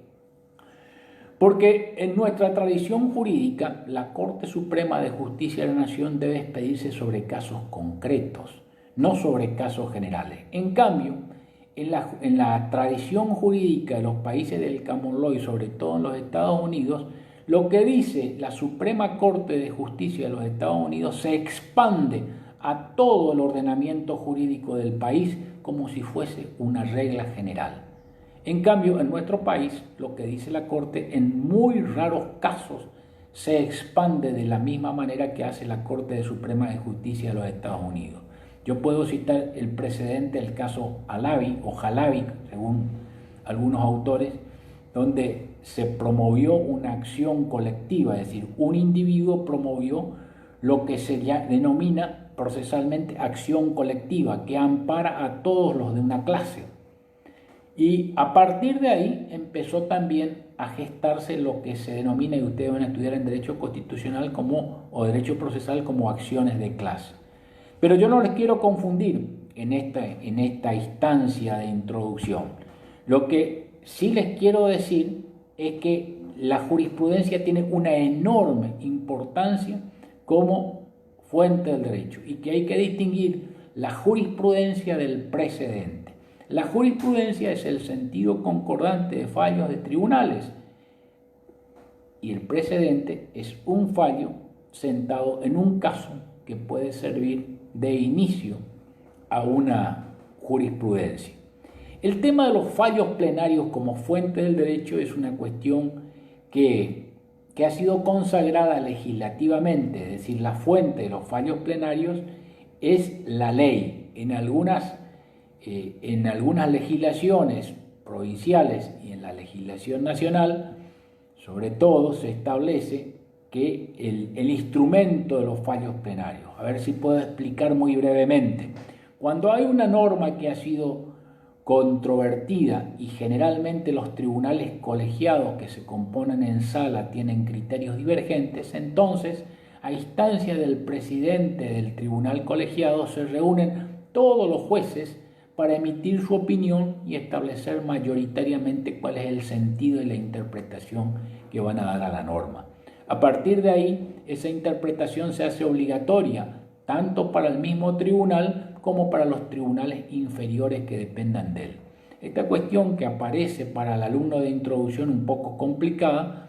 Porque en nuestra tradición jurídica, la Corte Suprema de Justicia de la Nación debe expedirse sobre casos concretos, no sobre casos generales. En cambio, en la tradición jurídica de los países del Common Law y sobre todo en los Estados Unidos, lo que dice la Suprema Corte de Justicia de los Estados Unidos se expande a todo el ordenamiento jurídico del país como si fuese una regla general. En cambio, en nuestro país, lo que dice la Corte en muy raros casos se expande de la misma manera que hace la Corte Suprema de Justicia de los Estados Unidos. Yo puedo citar el precedente del caso Halabi o Halabi, según algunos autores, donde se promovió una acción colectiva, es decir, un individuo promovió lo que se denomina procesalmente acción colectiva, que ampara a todos los de una clase. Y a partir de ahí empezó también a gestarse lo que se denomina, y ustedes van a estudiar en Derecho Constitucional o Derecho Procesal, como acciones de clase. Pero yo no les quiero confundir en esta instancia de introducción. Lo que sí les quiero decir es que la jurisprudencia tiene una enorme importancia como fuente del derecho y que hay que distinguir la jurisprudencia del precedente. La jurisprudencia es el sentido concordante de fallos de tribunales y el precedente es un fallo sentado en un caso que puede servir de inicio a una jurisprudencia. El tema de los fallos plenarios como fuente del derecho es una cuestión que ha sido consagrada legislativamente, es decir, la fuente de los fallos plenarios es la ley. En algunas legislaciones provinciales y en la legislación nacional, sobre todo, se establece que el instrumento de los fallos plenarios, a ver si puedo explicar muy brevemente, cuando hay una norma que ha sido controvertida y generalmente los tribunales colegiados que se componen en sala tienen criterios divergentes, entonces a instancia del presidente del tribunal colegiado se reúnen todos los jueces para emitir su opinión y establecer mayoritariamente cuál es el sentido y la interpretación que van a dar a la norma. A partir de ahí, esa interpretación se hace obligatoria tanto para el mismo tribunal como para los tribunales inferiores que dependan de él. Esta cuestión, que aparece para el alumno de introducción un poco complicada,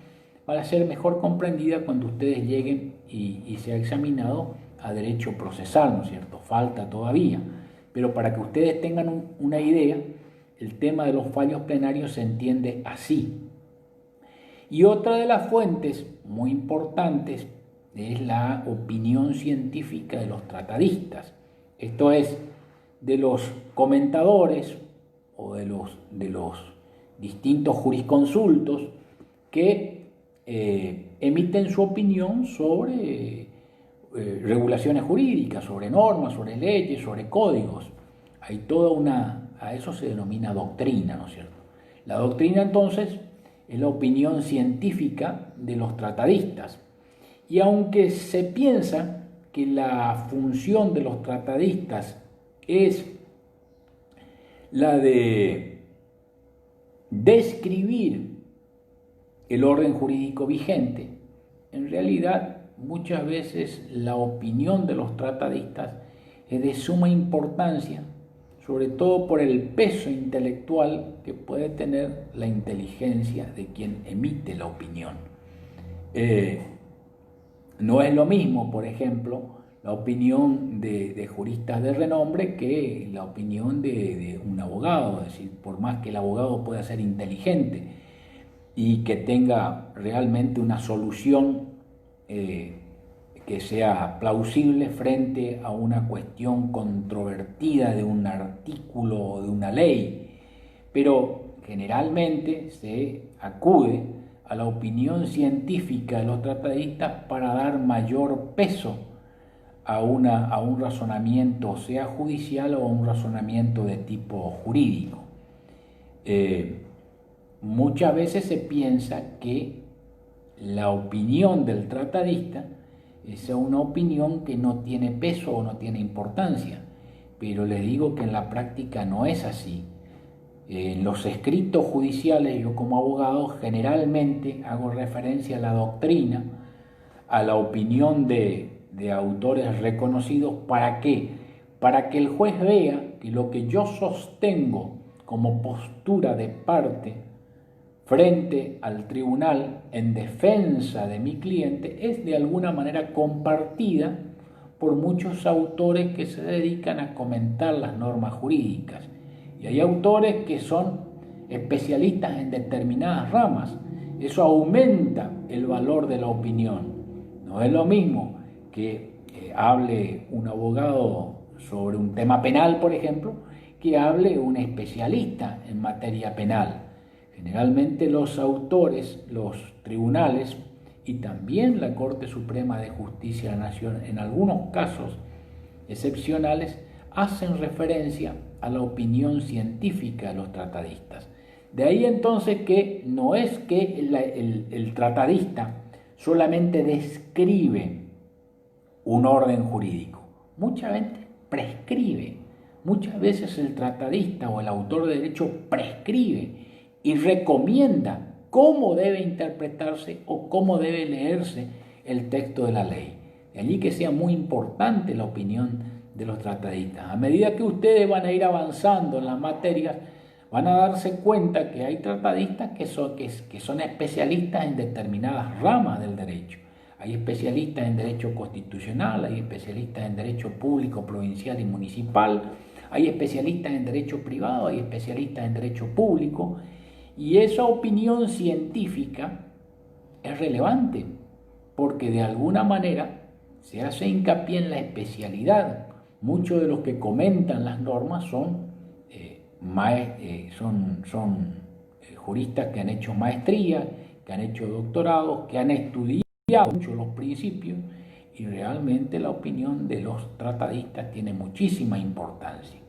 va a ser mejor comprendida cuando ustedes lleguen y sea examinado a derecho procesal, ¿no es cierto? Falta todavía. Pero para que ustedes tengan una idea, el tema de los fallos plenarios se entiende así. Y otra de las fuentes muy importantes es la opinión científica de los tratadistas. Esto es, de los comentadores o de los distintos jurisconsultos que emiten su opinión sobre regulaciones jurídicas, sobre normas, sobre leyes, sobre códigos. Hay a eso se denomina doctrina, ¿no es cierto? La doctrina entonces es la opinión científica de los tratadistas. Y aunque se piensa que la función de los tratadistas es la de describir el orden jurídico vigente, en realidad muchas veces la opinión de los tratadistas es de suma importancia, sobre todo por el peso intelectual que puede tener la inteligencia de quien emite la opinión. No es lo mismo, por ejemplo, la opinión de juristas de renombre que la opinión de un abogado. Es decir, por más que el abogado pueda ser inteligente y que tenga realmente una solución que sea plausible frente a una cuestión controvertida de un artículo o de una ley, pero generalmente se acude a la opinión científica de los tratadistas para dar mayor peso a un razonamiento, sea judicial o a un razonamiento de tipo jurídico. Muchas veces se piensa que la opinión del tratadista es una opinión que no tiene peso o no tiene importancia, pero les digo que en la práctica no es así. En los escritos judiciales, yo como abogado generalmente hago referencia a la doctrina, a la opinión de autores reconocidos. ¿Para qué? Para que el juez vea que lo que yo sostengo como postura de parte frente al tribunal en defensa de mi cliente es de alguna manera compartida por muchos autores que se dedican a comentar las normas jurídicas. Y hay autores que son especialistas en determinadas ramas. Eso aumenta el valor de la opinión. No es lo mismo que hable un abogado sobre un tema penal, por ejemplo, que hable un especialista en materia penal. Generalmente los autores, los tribunales y también la Corte Suprema de Justicia de la Nación, en algunos casos excepcionales, hacen referencia a la opinión científica de los tratadistas. De ahí entonces que no es que el tratadista solamente describe un orden jurídico, muchas veces prescribe. Muchas veces el tratadista o el autor de derecho prescribe y recomienda cómo debe interpretarse o cómo debe leerse el texto de la ley. De allí que sea muy importante la opinión de los tratadistas. A medida que ustedes van a ir avanzando en las materias, van a darse cuenta que hay tratadistas que son especialistas en determinadas ramas del derecho. Hay especialistas en derecho constitucional, hay especialistas en derecho público, provincial y municipal, hay especialistas en derecho privado, hay especialistas en derecho público, y esa opinión científica es relevante porque de alguna manera se hace hincapié en la especialidad. Muchos de los que comentan las normas son juristas que han hecho maestría, que han hecho doctorados, que han estudiado mucho los principios, y realmente la opinión de los tratadistas tiene muchísima importancia.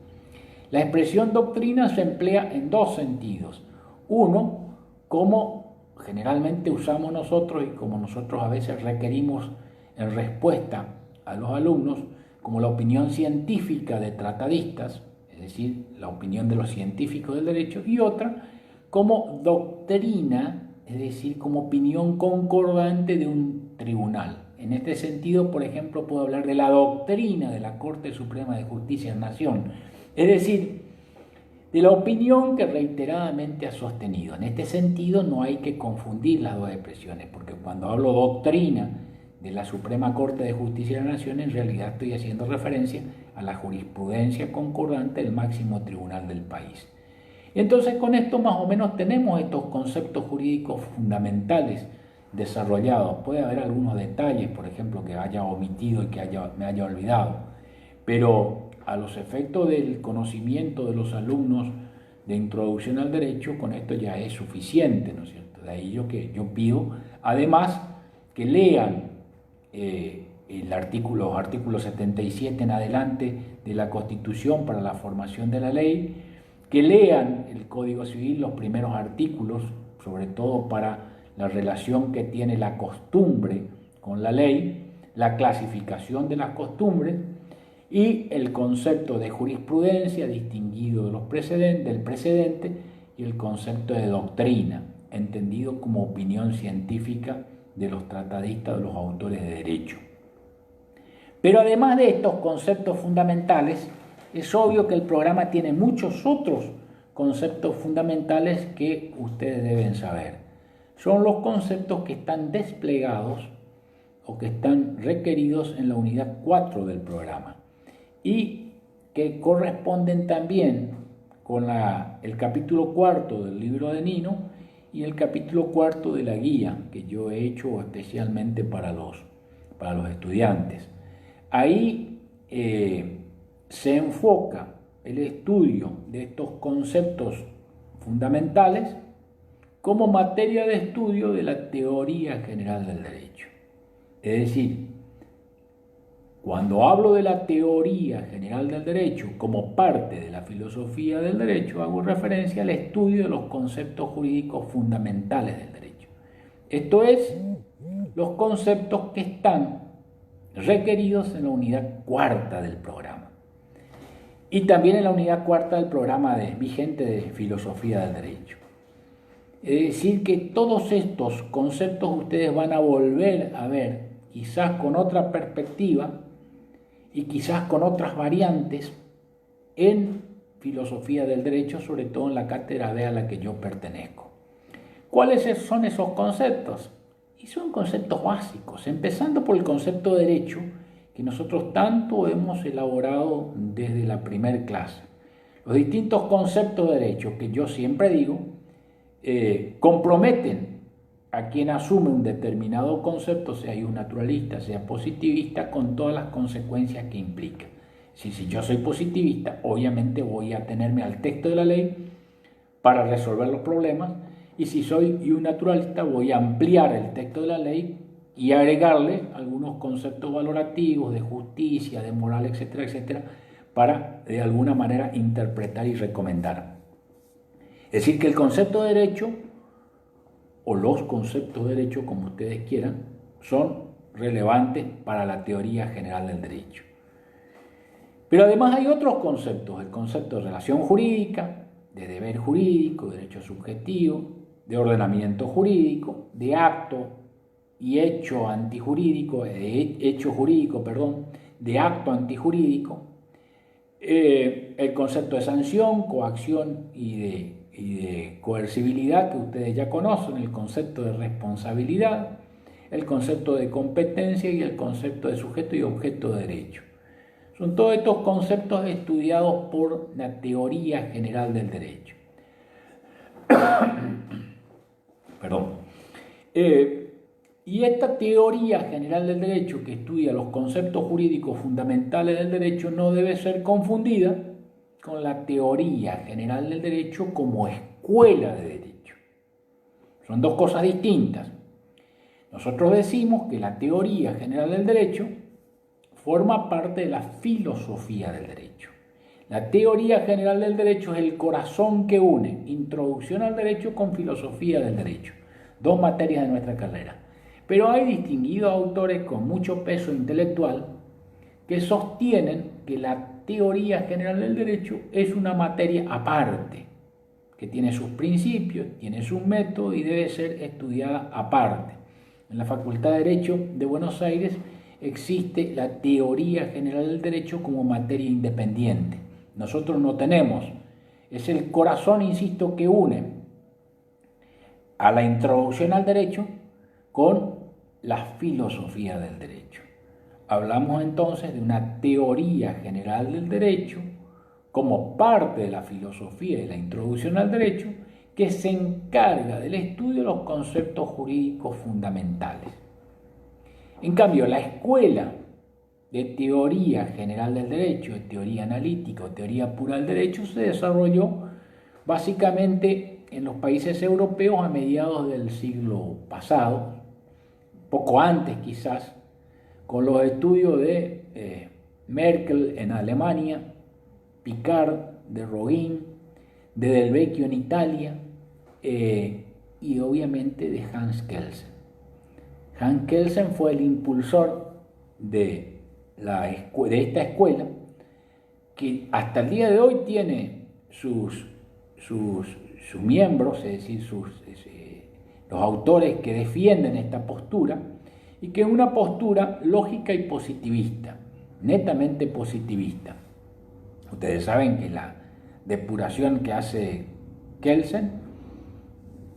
La expresión doctrina se emplea en dos sentidos. Uno, como generalmente usamos nosotros y como nosotros a veces requerimos en respuesta a los alumnos, como la opinión científica de tratadistas, es decir, la opinión de los científicos del derecho, y otra como doctrina, es decir, como opinión concordante de un tribunal. En este sentido, por ejemplo, puedo hablar de la doctrina de la Corte Suprema de Justicia de la Nación, es decir, de la opinión que reiteradamente ha sostenido. En este sentido, no hay que confundir las dos expresiones, porque cuando hablo doctrina de la Suprema Corte de Justicia de la Nación, en realidad estoy haciendo referencia a la jurisprudencia concordante del máximo tribunal del país. Entonces, con esto más o menos tenemos estos conceptos jurídicos fundamentales desarrollados. Puede haber algunos detalles, por ejemplo, que haya omitido y que me haya olvidado, pero a los efectos del conocimiento de los alumnos de introducción al derecho, con esto ya es suficiente, ¿no es cierto? De ahí yo pido, además, que lean los artículos 77 en adelante de la Constitución para la formación de la ley, que lean el Código Civil, los primeros artículos, sobre todo para la relación que tiene la costumbre con la ley, la clasificación de las costumbres y el concepto de jurisprudencia distinguido del precedente y el concepto de doctrina, entendido como opinión científica de los tratadistas, de los autores de derecho. Pero además de estos conceptos fundamentales, es obvio que el programa tiene muchos otros conceptos fundamentales que ustedes deben saber. Son los conceptos que están desplegados o que están requeridos en la unidad 4 del programa y que corresponden también con el capítulo 4 del libro de Nino y el capítulo 4 de la guía que yo he hecho especialmente para los estudiantes. Ahí se enfoca el estudio de estos conceptos fundamentales como materia de estudio de la teoría general del derecho. Es decir, cuando hablo de la teoría general del derecho como parte de la filosofía del derecho, hago referencia al estudio de los conceptos jurídicos fundamentales del derecho. Esto es, los conceptos que están requeridos en la unidad 4 del programa y también en la unidad 4 del programa vigente de filosofía del derecho. Es decir, que todos estos conceptos ustedes van a volver a ver, quizás con otra perspectiva y quizás con otras variantes, en filosofía del derecho, sobre todo en la cátedra B a la que yo pertenezco. ¿Cuáles son esos conceptos? Y son conceptos básicos, empezando por el concepto de derecho, que nosotros tanto hemos elaborado desde la primer clase. Los distintos conceptos de derecho que yo siempre digo comprometen a quien asume un determinado concepto, sea un naturalista, sea positivista, con todas las consecuencias que implica. Si yo soy positivista, obviamente voy a atenerme al texto de la ley para resolver los problemas, y si soy un naturalista voy a ampliar el texto de la ley y agregarle algunos conceptos valorativos de justicia, de moral, etcétera, etcétera, para de alguna manera interpretar y recomendar. Es decir, que el concepto de derecho, o los conceptos de derecho, como ustedes quieran, son relevantes para la teoría general del derecho. Pero además hay otros conceptos, el concepto de relación jurídica, de deber jurídico, de derecho subjetivo, de ordenamiento jurídico, de acto y hecho antijurídico, de acto antijurídico, el concepto de sanción, coacción y de coercibilidad, que ustedes ya conocen, el concepto de responsabilidad, el concepto de competencia y el concepto de sujeto y objeto de derecho. Son todos estos conceptos estudiados por la teoría general del derecho. Y esta teoría general del derecho, que estudia los conceptos jurídicos fundamentales del derecho, no debe ser confundida con la teoría general del derecho como escuela de derecho. Son dos cosas distintas. Nosotros decimos que la teoría general del derecho forma parte de la filosofía del derecho. La teoría general del derecho es el corazón que une introducción al derecho con filosofía del derecho, dos materias de nuestra carrera. Pero hay distinguidos autores con mucho peso intelectual que sostienen que la teoría general del derecho es una materia aparte, que tiene sus principios, tiene su método y debe ser estudiada aparte. En la Facultad de Derecho de Buenos Aires existe la teoría general del derecho como materia independiente. Nosotros no tenemos. Es el corazón, insisto, que une a la introducción al derecho con la filosofía del derecho. Hablamos entonces de una teoría general del derecho como parte de la filosofía y la introducción al derecho, que se encarga del estudio de los conceptos jurídicos fundamentales. En cambio, la escuela de teoría general del derecho, de teoría analítica o teoría pura del derecho, se desarrolló básicamente en los países europeos a mediados del siglo pasado, poco antes quizás, con los estudios de Merkel en Alemania, Picard, de Rogin, de Del Vecchio en Italia y obviamente de Hans Kelsen. Hans Kelsen fue el impulsor de esta escuela, que hasta el día de hoy tiene sus miembros, es decir, los autores que defienden esta postura, y que es una postura lógica y positivista, netamente positivista. Ustedes saben que la depuración que hace Kelsen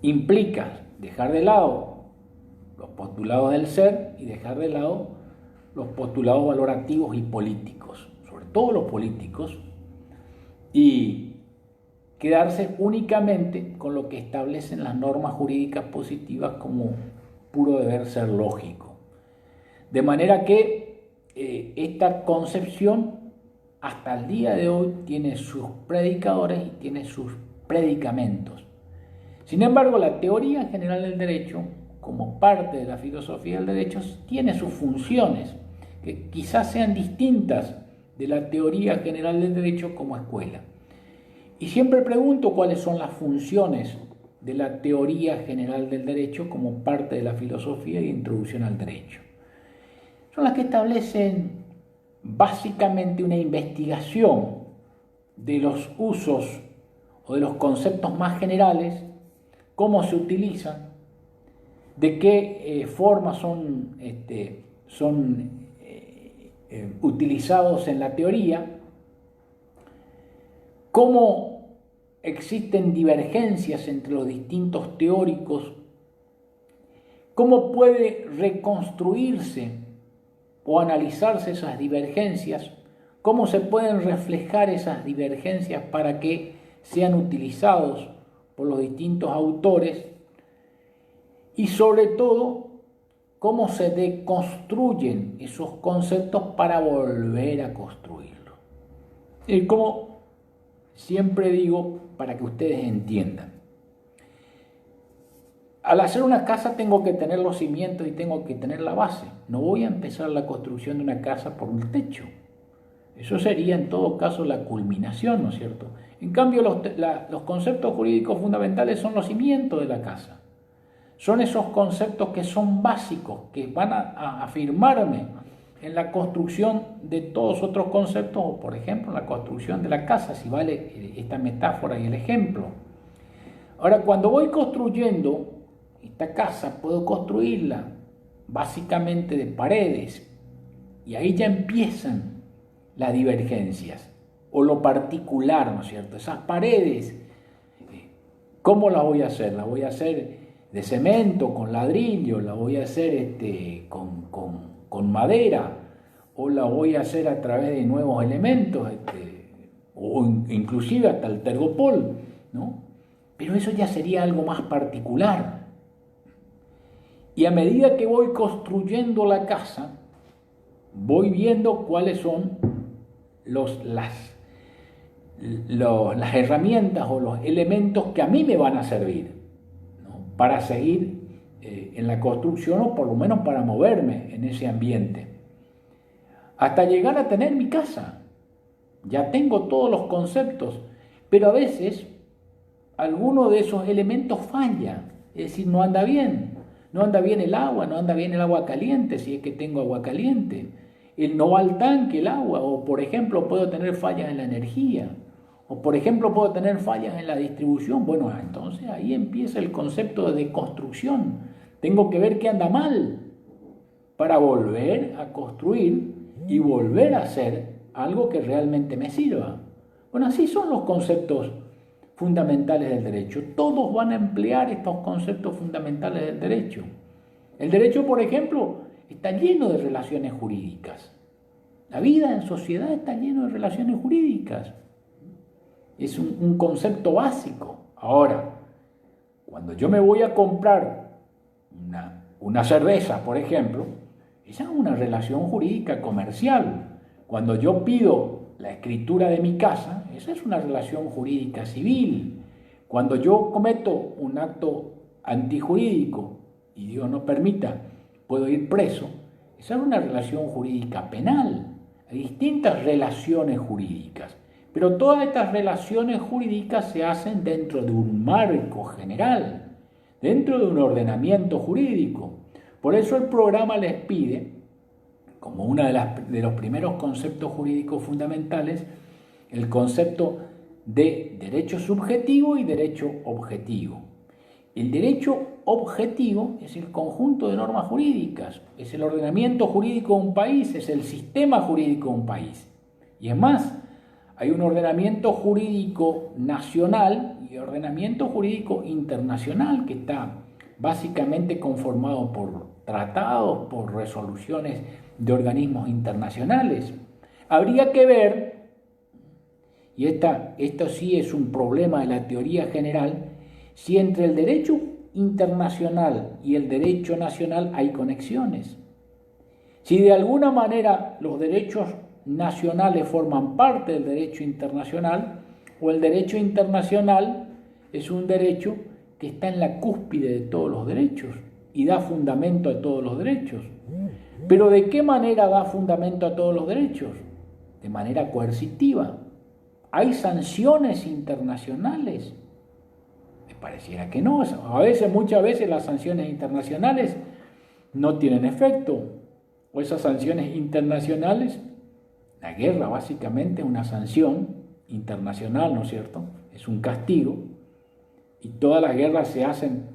implica dejar de lado los postulados del ser y dejar de lado los postulados valorativos y políticos, sobre todo los políticos, y quedarse únicamente con lo que establecen las normas jurídicas positivas como puro deber ser lógico. De manera que esta concepción hasta el día de hoy tiene sus predicadores y tiene sus predicamentos. Sin embargo, la teoría general del derecho, como parte de la filosofía del derecho, tiene sus funciones, que quizás sean distintas de la teoría general del derecho como escuela. Y siempre pregunto cuáles son las funciones de la teoría general del derecho como parte de la filosofía y introducción al derecho. Son las que establecen básicamente una investigación de los usos o de los conceptos más generales, cómo se utilizan, de qué forma son utilizados en la teoría, cómo existen divergencias entre los distintos teóricos, cómo puede reconstruirse o analizarse esas divergencias, cómo se pueden reflejar esas divergencias para que sean utilizados por los distintos autores y sobre todo cómo se deconstruyen esos conceptos para volver a construirlos. Y como siempre digo, para que ustedes entiendan, al hacer una casa tengo que tener los cimientos y tengo que tener la base. No voy a empezar la construcción de una casa por un techo. Eso sería en todo caso la culminación, ¿no es cierto? En cambio, los conceptos jurídicos fundamentales son los cimientos de la casa. Son esos conceptos que son básicos, que van a afirmarme en la construcción de todos otros conceptos, o por ejemplo en la construcción de la casa, si vale esta metáfora y el ejemplo. Ahora, cuando voy construyendo esta casa, puedo construirla básicamente de paredes, y ahí ya empiezan las divergencias, o lo particular, ¿no es cierto? Esas paredes, ¿cómo las voy a hacer? ¿Las voy a hacer de cemento, con ladrillo? ¿La voy a hacer con madera? ¿O la voy a hacer a través de nuevos elementos? O inclusive hasta el tergopol, ¿no? Pero eso ya sería algo más particular. Y a medida que voy construyendo la casa, voy viendo cuáles son las herramientas o los elementos que a mí me van a servir, ¿no? Para seguir en la construcción, o por lo menos para moverme en ese ambiente, hasta llegar a tener mi casa. Ya tengo todos los conceptos, pero a veces alguno de esos elementos falla, es decir, no anda bien. No anda bien el agua, no anda bien el agua caliente, si es que tengo agua caliente. No va al tanque el agua, o por ejemplo puedo tener fallas en la energía, o por ejemplo puedo tener fallas en la distribución. Bueno, entonces ahí empieza el concepto de deconstrucción. Tengo que ver qué anda mal para volver a construir y volver a hacer algo que realmente me sirva. Bueno, así son los conceptos fundamentales del derecho. Todos van a emplear estos conceptos fundamentales del derecho. El derecho, por ejemplo, está lleno de relaciones jurídicas. La vida en sociedad está lleno de relaciones jurídicas. Es un concepto básico. Ahora, cuando yo me voy a comprar una cerveza, por ejemplo, esa es una relación jurídica comercial. Cuando yo pido la escritura de mi casa, esa es una relación jurídica civil. Cuando yo cometo un acto antijurídico y Dios no permita, puedo ir preso, esa es una relación jurídica penal. Hay distintas relaciones jurídicas, pero todas estas relaciones jurídicas se hacen dentro de un marco general, dentro de un ordenamiento jurídico. Por eso el programa les pide, como uno de los primeros conceptos jurídicos fundamentales, el concepto de derecho subjetivo y derecho objetivo. El derecho objetivo es el conjunto de normas jurídicas, es el ordenamiento jurídico de un país, es el sistema jurídico de un país. Y es más, hay un ordenamiento jurídico nacional y ordenamiento jurídico internacional que está básicamente conformado por tratados, por resoluciones de organismos internacionales. Habría que ver, y esto sí es un problema de la teoría general, si entre el derecho internacional y el derecho nacional hay conexiones. Si de alguna manera los derechos nacionales forman parte del derecho internacional, o el derecho internacional es un derecho que está en la cúspide de todos los derechos y da fundamento a todos los derechos. Pero ¿de qué manera da fundamento a todos los derechos? De manera coercitiva. ¿Hay sanciones internacionales? Me pareciera que no. Muchas veces las sanciones internacionales no tienen efecto. O esas sanciones internacionales, la guerra básicamente es una sanción internacional, ¿no es cierto? Es un castigo. Y todas las guerras se hacen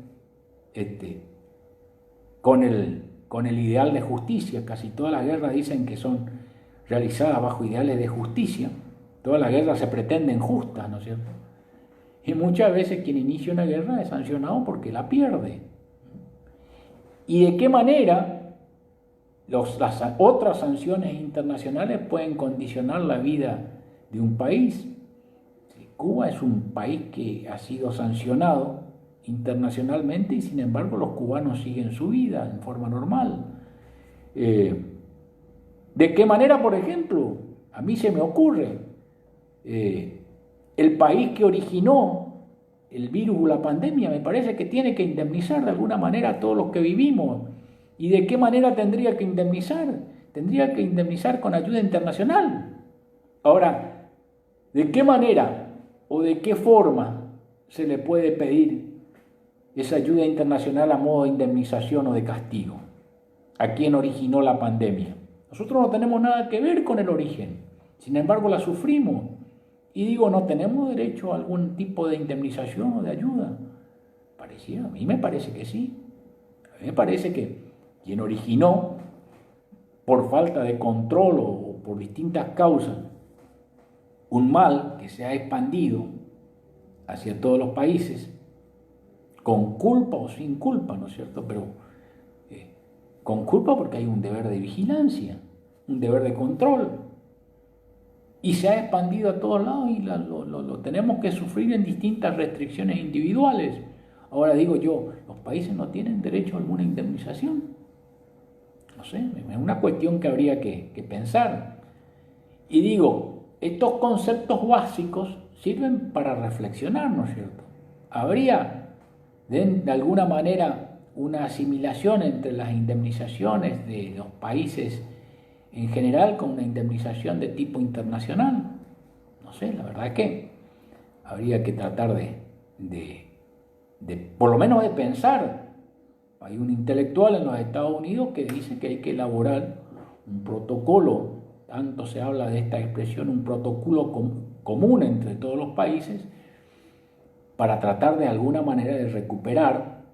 con el ideal de justicia. Casi todas las guerras dicen que son realizadas bajo ideales de justicia. Todas las guerras se pretenden justas, ¿no es cierto? Y muchas veces quien inicia una guerra es sancionado porque la pierde. ¿Y de qué manera las otras sanciones internacionales pueden condicionar la vida de un país? Cuba es un país que ha sido sancionado internacionalmente y sin embargo los cubanos siguen su vida en forma normal. ¿De qué manera, por ejemplo? A mí se me ocurre, el país que originó el virus, la pandemia, me parece que tiene que indemnizar de alguna manera a todos los que vivimos. ¿Y de qué manera tendría que indemnizar? Tendría que indemnizar con ayuda internacional. Ahora, ¿de qué manera o de qué forma se le puede pedir esa ayuda internacional a modo de indemnización o de castigo a quien originó la pandemia? Nosotros no tenemos nada que ver con el origen, sin embargo la sufrimos. Y digo, ¿no tenemos derecho a algún tipo de indemnización o de ayuda? A mí me parece que sí. A mí me parece que quien originó, por falta de control o por distintas causas, un mal que se ha expandido hacia todos los países, con culpa o sin culpa, ¿no es cierto? Pero con culpa porque hay un deber de vigilancia, un deber de control, y se ha expandido a todos lados y lo tenemos que sufrir en distintas restricciones individuales. Ahora digo yo, ¿los países no tienen derecho a alguna indemnización? No sé, es una cuestión que habría que pensar. Y digo, estos conceptos básicos sirven para reflexionar, ¿no es cierto? ¿Habría de alguna manera una asimilación entre las indemnizaciones de los países en general con una indemnización de tipo internacional? No sé, la verdad es que habría que tratar de por lo menos de pensar. Hay un intelectual en los Estados Unidos que dice que hay que elaborar un protocolo, tanto se habla de esta expresión, un protocolo común entre todos los países para tratar de alguna manera de recuperar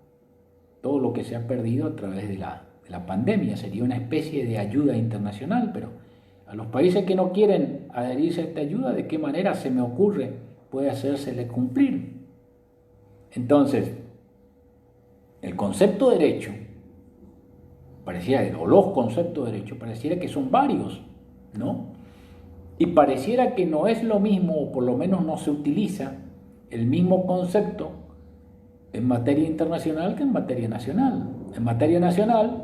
todo lo que se ha perdido a través de la pandemia. Sería una especie de ayuda internacional, pero a los países que no quieren adherirse a esta ayuda, ¿de qué manera se me ocurre puede hacérsele cumplir? Entonces, el concepto de derecho, o los conceptos de derecho, pareciera que son varios, ¿no? Y pareciera que no es lo mismo, o por lo menos no se utiliza el mismo concepto en materia internacional que en materia nacional. En materia nacional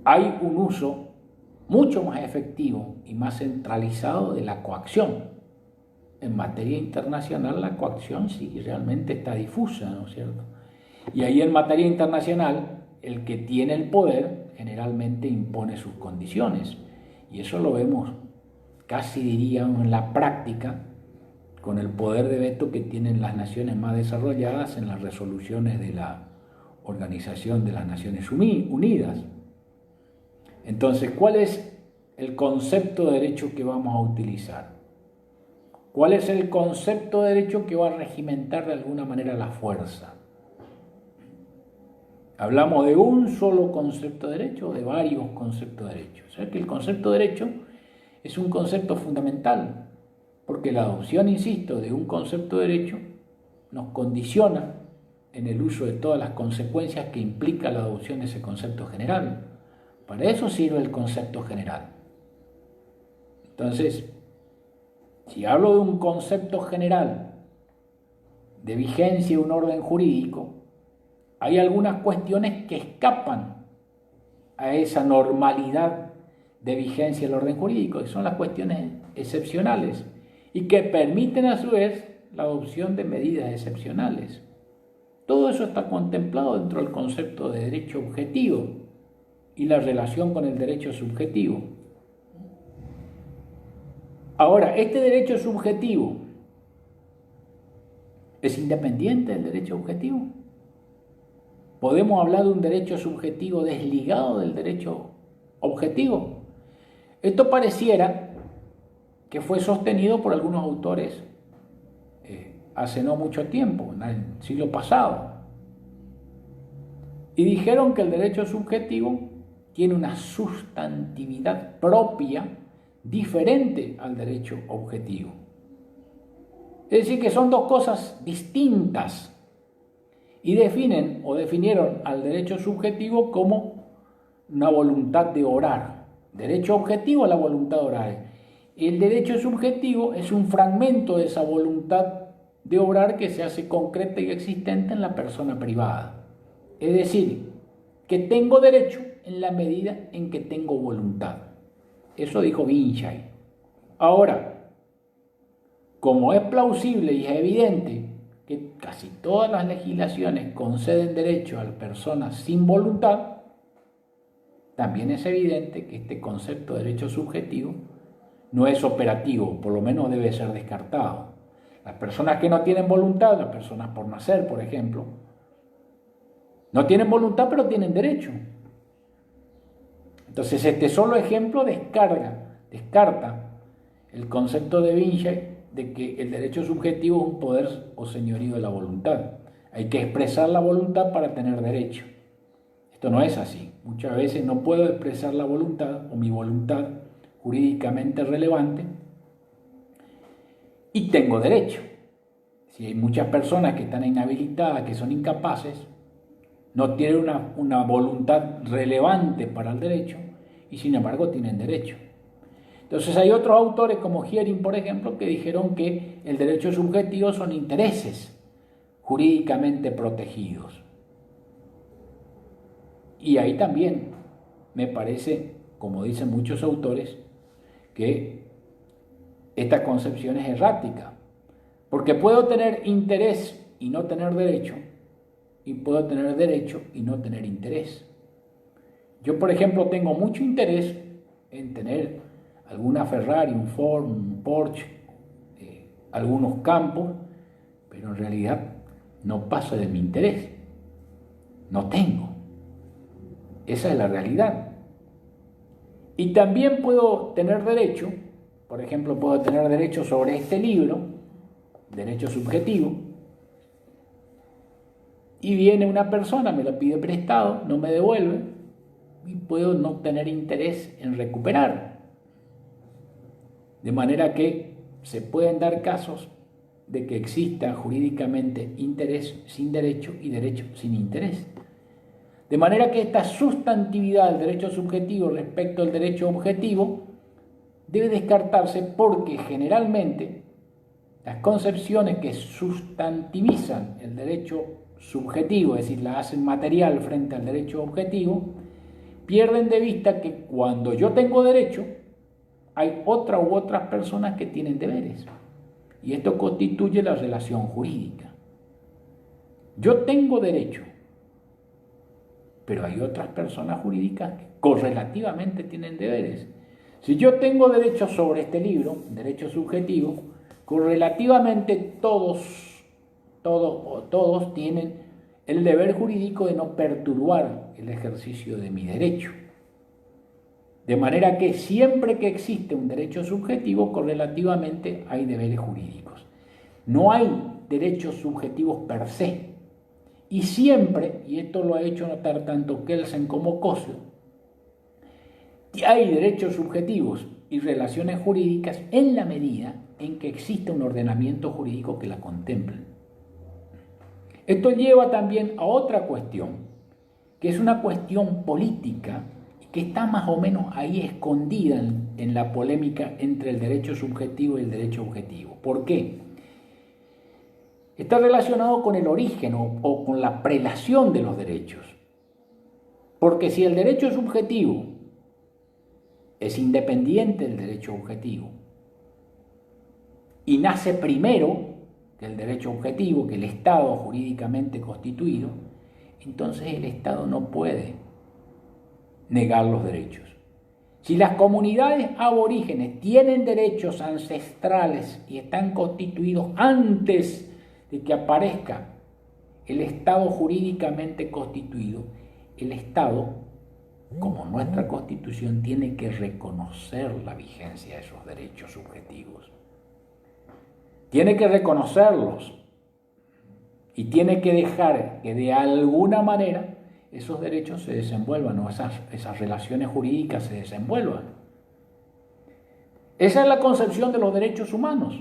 hay un uso mucho más efectivo y más centralizado de la coacción. En materia internacional la coacción sí realmente está difusa, ¿no es cierto? Y ahí en materia internacional el que tiene el poder generalmente impone sus condiciones. Y eso lo vemos casi diríamos en la práctica con el poder de veto que tienen las naciones más desarrolladas en las resoluciones de la Organización de las Naciones Unidas. Entonces, ¿cuál es el concepto de derecho que vamos a utilizar? ¿Cuál es el concepto de derecho que va a regimentar de alguna manera la fuerza? ¿Hablamos de un solo concepto de derecho o de varios conceptos de derecho? O sea que el concepto de derecho es un concepto fundamental, porque la adopción, insisto, de un concepto de derecho nos condiciona en el uso de todas las consecuencias que implica la adopción de ese concepto general. Para eso sirve el concepto general. Entonces, si hablo de un concepto general de vigencia de un orden jurídico, hay algunas cuestiones que escapan a esa normalidad de vigencia del orden jurídico, que son las cuestiones excepcionales y que permiten a su vez la adopción de medidas excepcionales. Todo eso está contemplado dentro del concepto de derecho objetivo y la relación con el derecho subjetivo. Ahora, este derecho subjetivo es independiente del derecho objetivo. ¿Podemos hablar de un derecho subjetivo desligado del derecho objetivo? Esto pareciera que fue sostenido por algunos autores hace no mucho tiempo, en el siglo pasado, y dijeron que el derecho subjetivo tiene una sustantividad propia diferente al derecho objetivo. Es decir, que son dos cosas distintas y definen o definieron al derecho subjetivo como una voluntad de obrar. Derecho objetivo a la voluntad de obrar. El derecho subjetivo es un fragmento de esa voluntad de obrar que se hace concreta y existente en la persona privada. Es decir, que tengo derecho en la medida en que tengo voluntad. Eso dijo Vinci. Ahora, como es plausible y es evidente que casi todas las legislaciones conceden derecho a las personas sin voluntad, también es evidente que este concepto de derecho subjetivo no es operativo, por lo menos debe ser descartado. Las personas que no tienen voluntad, las personas por nacer, por ejemplo, no tienen voluntad pero tienen derecho. Entonces este solo ejemplo descarta el concepto de Vinci de que el derecho subjetivo es un poder o señorío de la voluntad. Hay que expresar la voluntad para tener derecho. Esto no es así. Muchas veces no puedo expresar la voluntad o mi voluntad jurídicamente relevante y tengo derecho. Si hay muchas personas que están inhabilitadas, que son incapaces, no tienen una voluntad relevante para el derecho y sin embargo tienen derecho. Entonces hay otros autores como Heering, por ejemplo, que dijeron que el derecho subjetivo son intereses jurídicamente protegidos. Y ahí también me parece, como dicen muchos autores, que esta concepción es errática, porque puedo tener interés y no tener derecho, y puedo tener derecho y no tener interés. Yo, por ejemplo, tengo mucho interés en tener alguna Ferrari, un Ford, un Porsche, algunos campos, pero en realidad no pasa de mi interés. No tengo. Esa es la realidad. Y también puedo tener derecho, por ejemplo, puedo tener derecho sobre este libro, derecho subjetivo, y viene una persona, me lo pide prestado, no me devuelve, y puedo no tener interés en recuperar. De manera que se pueden dar casos de que exista jurídicamente interés sin derecho y derecho sin interés. De manera que esta sustantividad del derecho subjetivo respecto al derecho objetivo debe descartarse porque generalmente las concepciones que sustantivizan el derecho subjetivo, es decir, la hacen material frente al derecho objetivo, pierden de vista que cuando yo tengo derecho, hay otra u otras personas que tienen deberes. Y esto constituye la relación jurídica. Yo tengo derecho, pero hay otras personas jurídicas que correlativamente tienen deberes. Si yo tengo derecho sobre este libro, derecho subjetivo, correlativamente todos tienen el deber jurídico de no perturbar el ejercicio de mi derecho. De manera que siempre que existe un derecho subjetivo, correlativamente hay deberes jurídicos. No hay derechos subjetivos per se. Y siempre, y esto lo ha hecho notar tanto Kelsen como Kossler, hay derechos subjetivos y relaciones jurídicas en la medida en que existe un ordenamiento jurídico que la contemple. Esto lleva también a otra cuestión, que es una cuestión política que está más o menos ahí escondida en la polémica entre el derecho subjetivo y el derecho objetivo. ¿Por qué? Está relacionado con el origen o con la prelación de los derechos. Porque si el derecho subjetivo es independiente del derecho objetivo y nace primero que el derecho objetivo, que el Estado jurídicamente constituido, entonces el Estado no puede negar los derechos. Si las comunidades aborígenes tienen derechos ancestrales y están constituidos antes de que aparezca el Estado jurídicamente constituido, el Estado, como nuestra Constitución, tiene que reconocer la vigencia de esos derechos subjetivos. Tiene que reconocerlos y tiene que dejar que de alguna manera esos derechos se desenvuelvan o esas relaciones jurídicas se desenvuelvan. Esa es la concepción de los derechos humanos.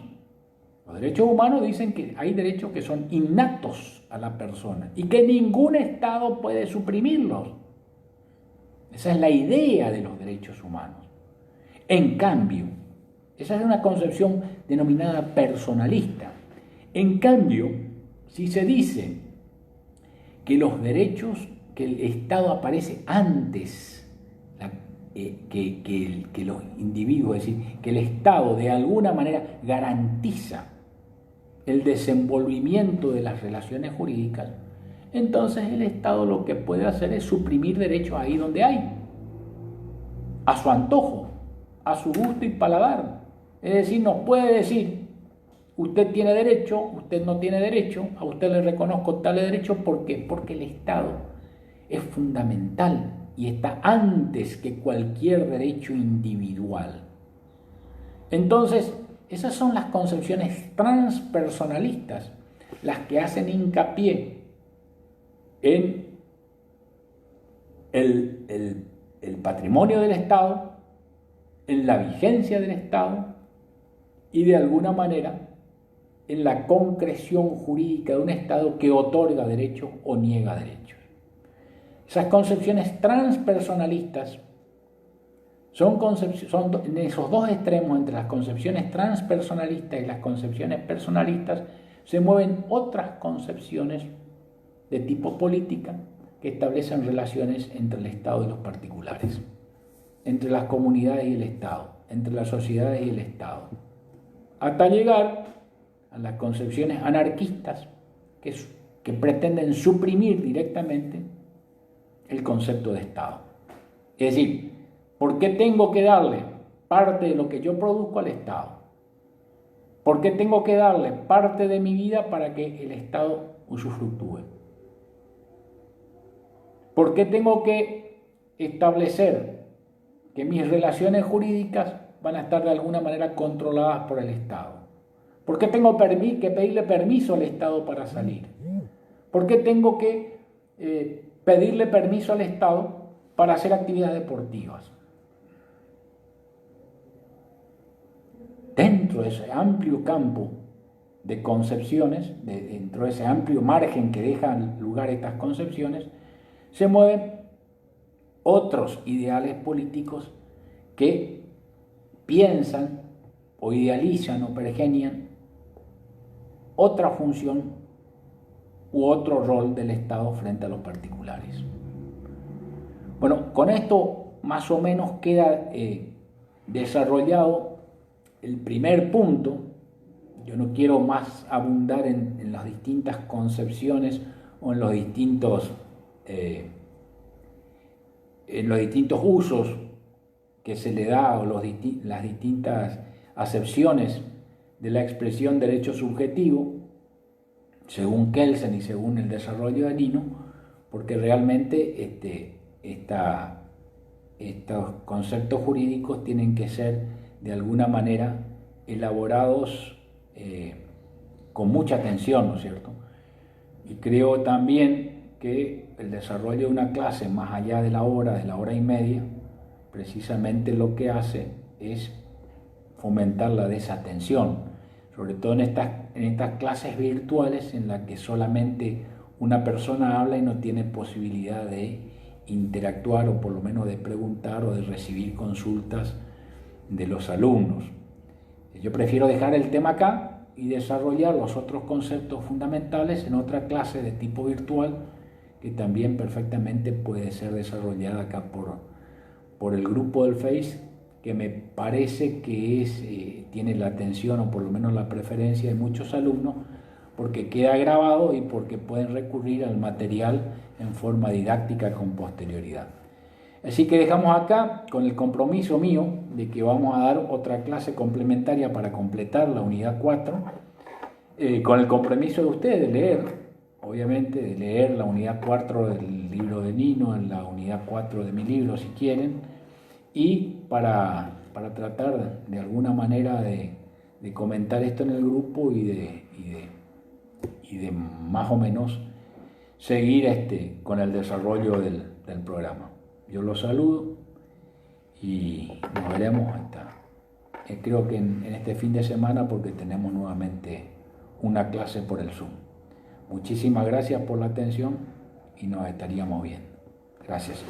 Los derechos humanos dicen que hay derechos que son innatos a la persona y que ningún Estado puede suprimirlos. Esa es la idea de los derechos humanos. En cambio, esa es una concepción denominada personalista. En cambio, si se dice que los derechos, que el Estado aparece antes que los individuos, es decir, que el Estado de alguna manera garantiza el desenvolvimiento de las relaciones jurídicas, entonces el Estado lo que puede hacer es suprimir derechos ahí donde hay, a su antojo, a su gusto y paladar. Es decir, nos puede decir, usted tiene derecho, usted no tiene derecho, a usted le reconozco tal derecho. ¿Por qué? Porque el Estado es fundamental y está antes que cualquier derecho individual. Entonces, esas son las concepciones transpersonalistas, las que hacen hincapié en el patrimonio del Estado, en la vigencia del Estado y de alguna manera en la concreción jurídica de un Estado que otorga derechos o niega derechos. Esas concepciones transpersonalistas son en esos dos extremos, entre las concepciones transpersonalistas y las concepciones personalistas, se mueven otras concepciones de tipo política que establecen relaciones entre el Estado y los particulares, entre las comunidades y el Estado, entre las sociedades y el Estado, hasta llegar a las concepciones anarquistas que pretenden suprimir directamente el concepto de Estado. Es decir, ¿por qué tengo que darle parte de lo que yo produzco al Estado? ¿Por qué tengo que darle parte de mi vida para que el Estado usufructúe? ¿Por qué tengo que establecer que mis relaciones jurídicas van a estar de alguna manera controladas por el Estado? ¿Por qué tengo que pedirle permiso al Estado para salir? ¿Por qué tengo que pedirle permiso al Estado para hacer actividades deportivas? Dentro de ese amplio campo de concepciones, dentro de ese amplio margen que dejan lugar a estas concepciones, se mueven otros ideales políticos que piensan o idealizan o pergenian otra función u otro rol del Estado frente a los particulares. Bueno, con esto más o menos queda desarrollado el primer punto. Yo no quiero más abundar en las distintas concepciones o en los distintos usos que se le da o las distintas acepciones de la expresión derecho subjetivo, según Kelsen y según el desarrollo de Nino, porque realmente estos conceptos jurídicos tienen que ser de alguna manera elaborados con mucha atención, ¿no es cierto? Y creo también que el desarrollo de una clase más allá de la hora y media, precisamente lo que hace es fomentar la desatención, sobre todo en estas clases virtuales en las que solamente una persona habla y no tiene posibilidad de interactuar o por lo menos de preguntar o de recibir consultas de los alumnos. Yo prefiero dejar el tema acá y desarrollar los otros conceptos fundamentales en otra clase de tipo virtual que también perfectamente puede ser desarrollada acá por el grupo del Face, que me parece que tiene la atención o por lo menos la preferencia de muchos alumnos, porque queda grabado y porque pueden recurrir al material en forma didáctica con posterioridad. Así que dejamos acá con el compromiso mío de que vamos a dar otra clase complementaria para completar la unidad 4, con el compromiso de ustedes de leer, obviamente de leer la unidad 4 del libro de Nino, en la unidad 4 de mi libro si quieren, y para tratar de alguna manera de comentar esto en el grupo y de más o menos seguir con el desarrollo del programa. Yo los saludo y nos veremos creo que en este fin de semana, porque tenemos nuevamente una clase por el Zoom. Muchísimas gracias por la atención y nos estaríamos viendo. Gracias.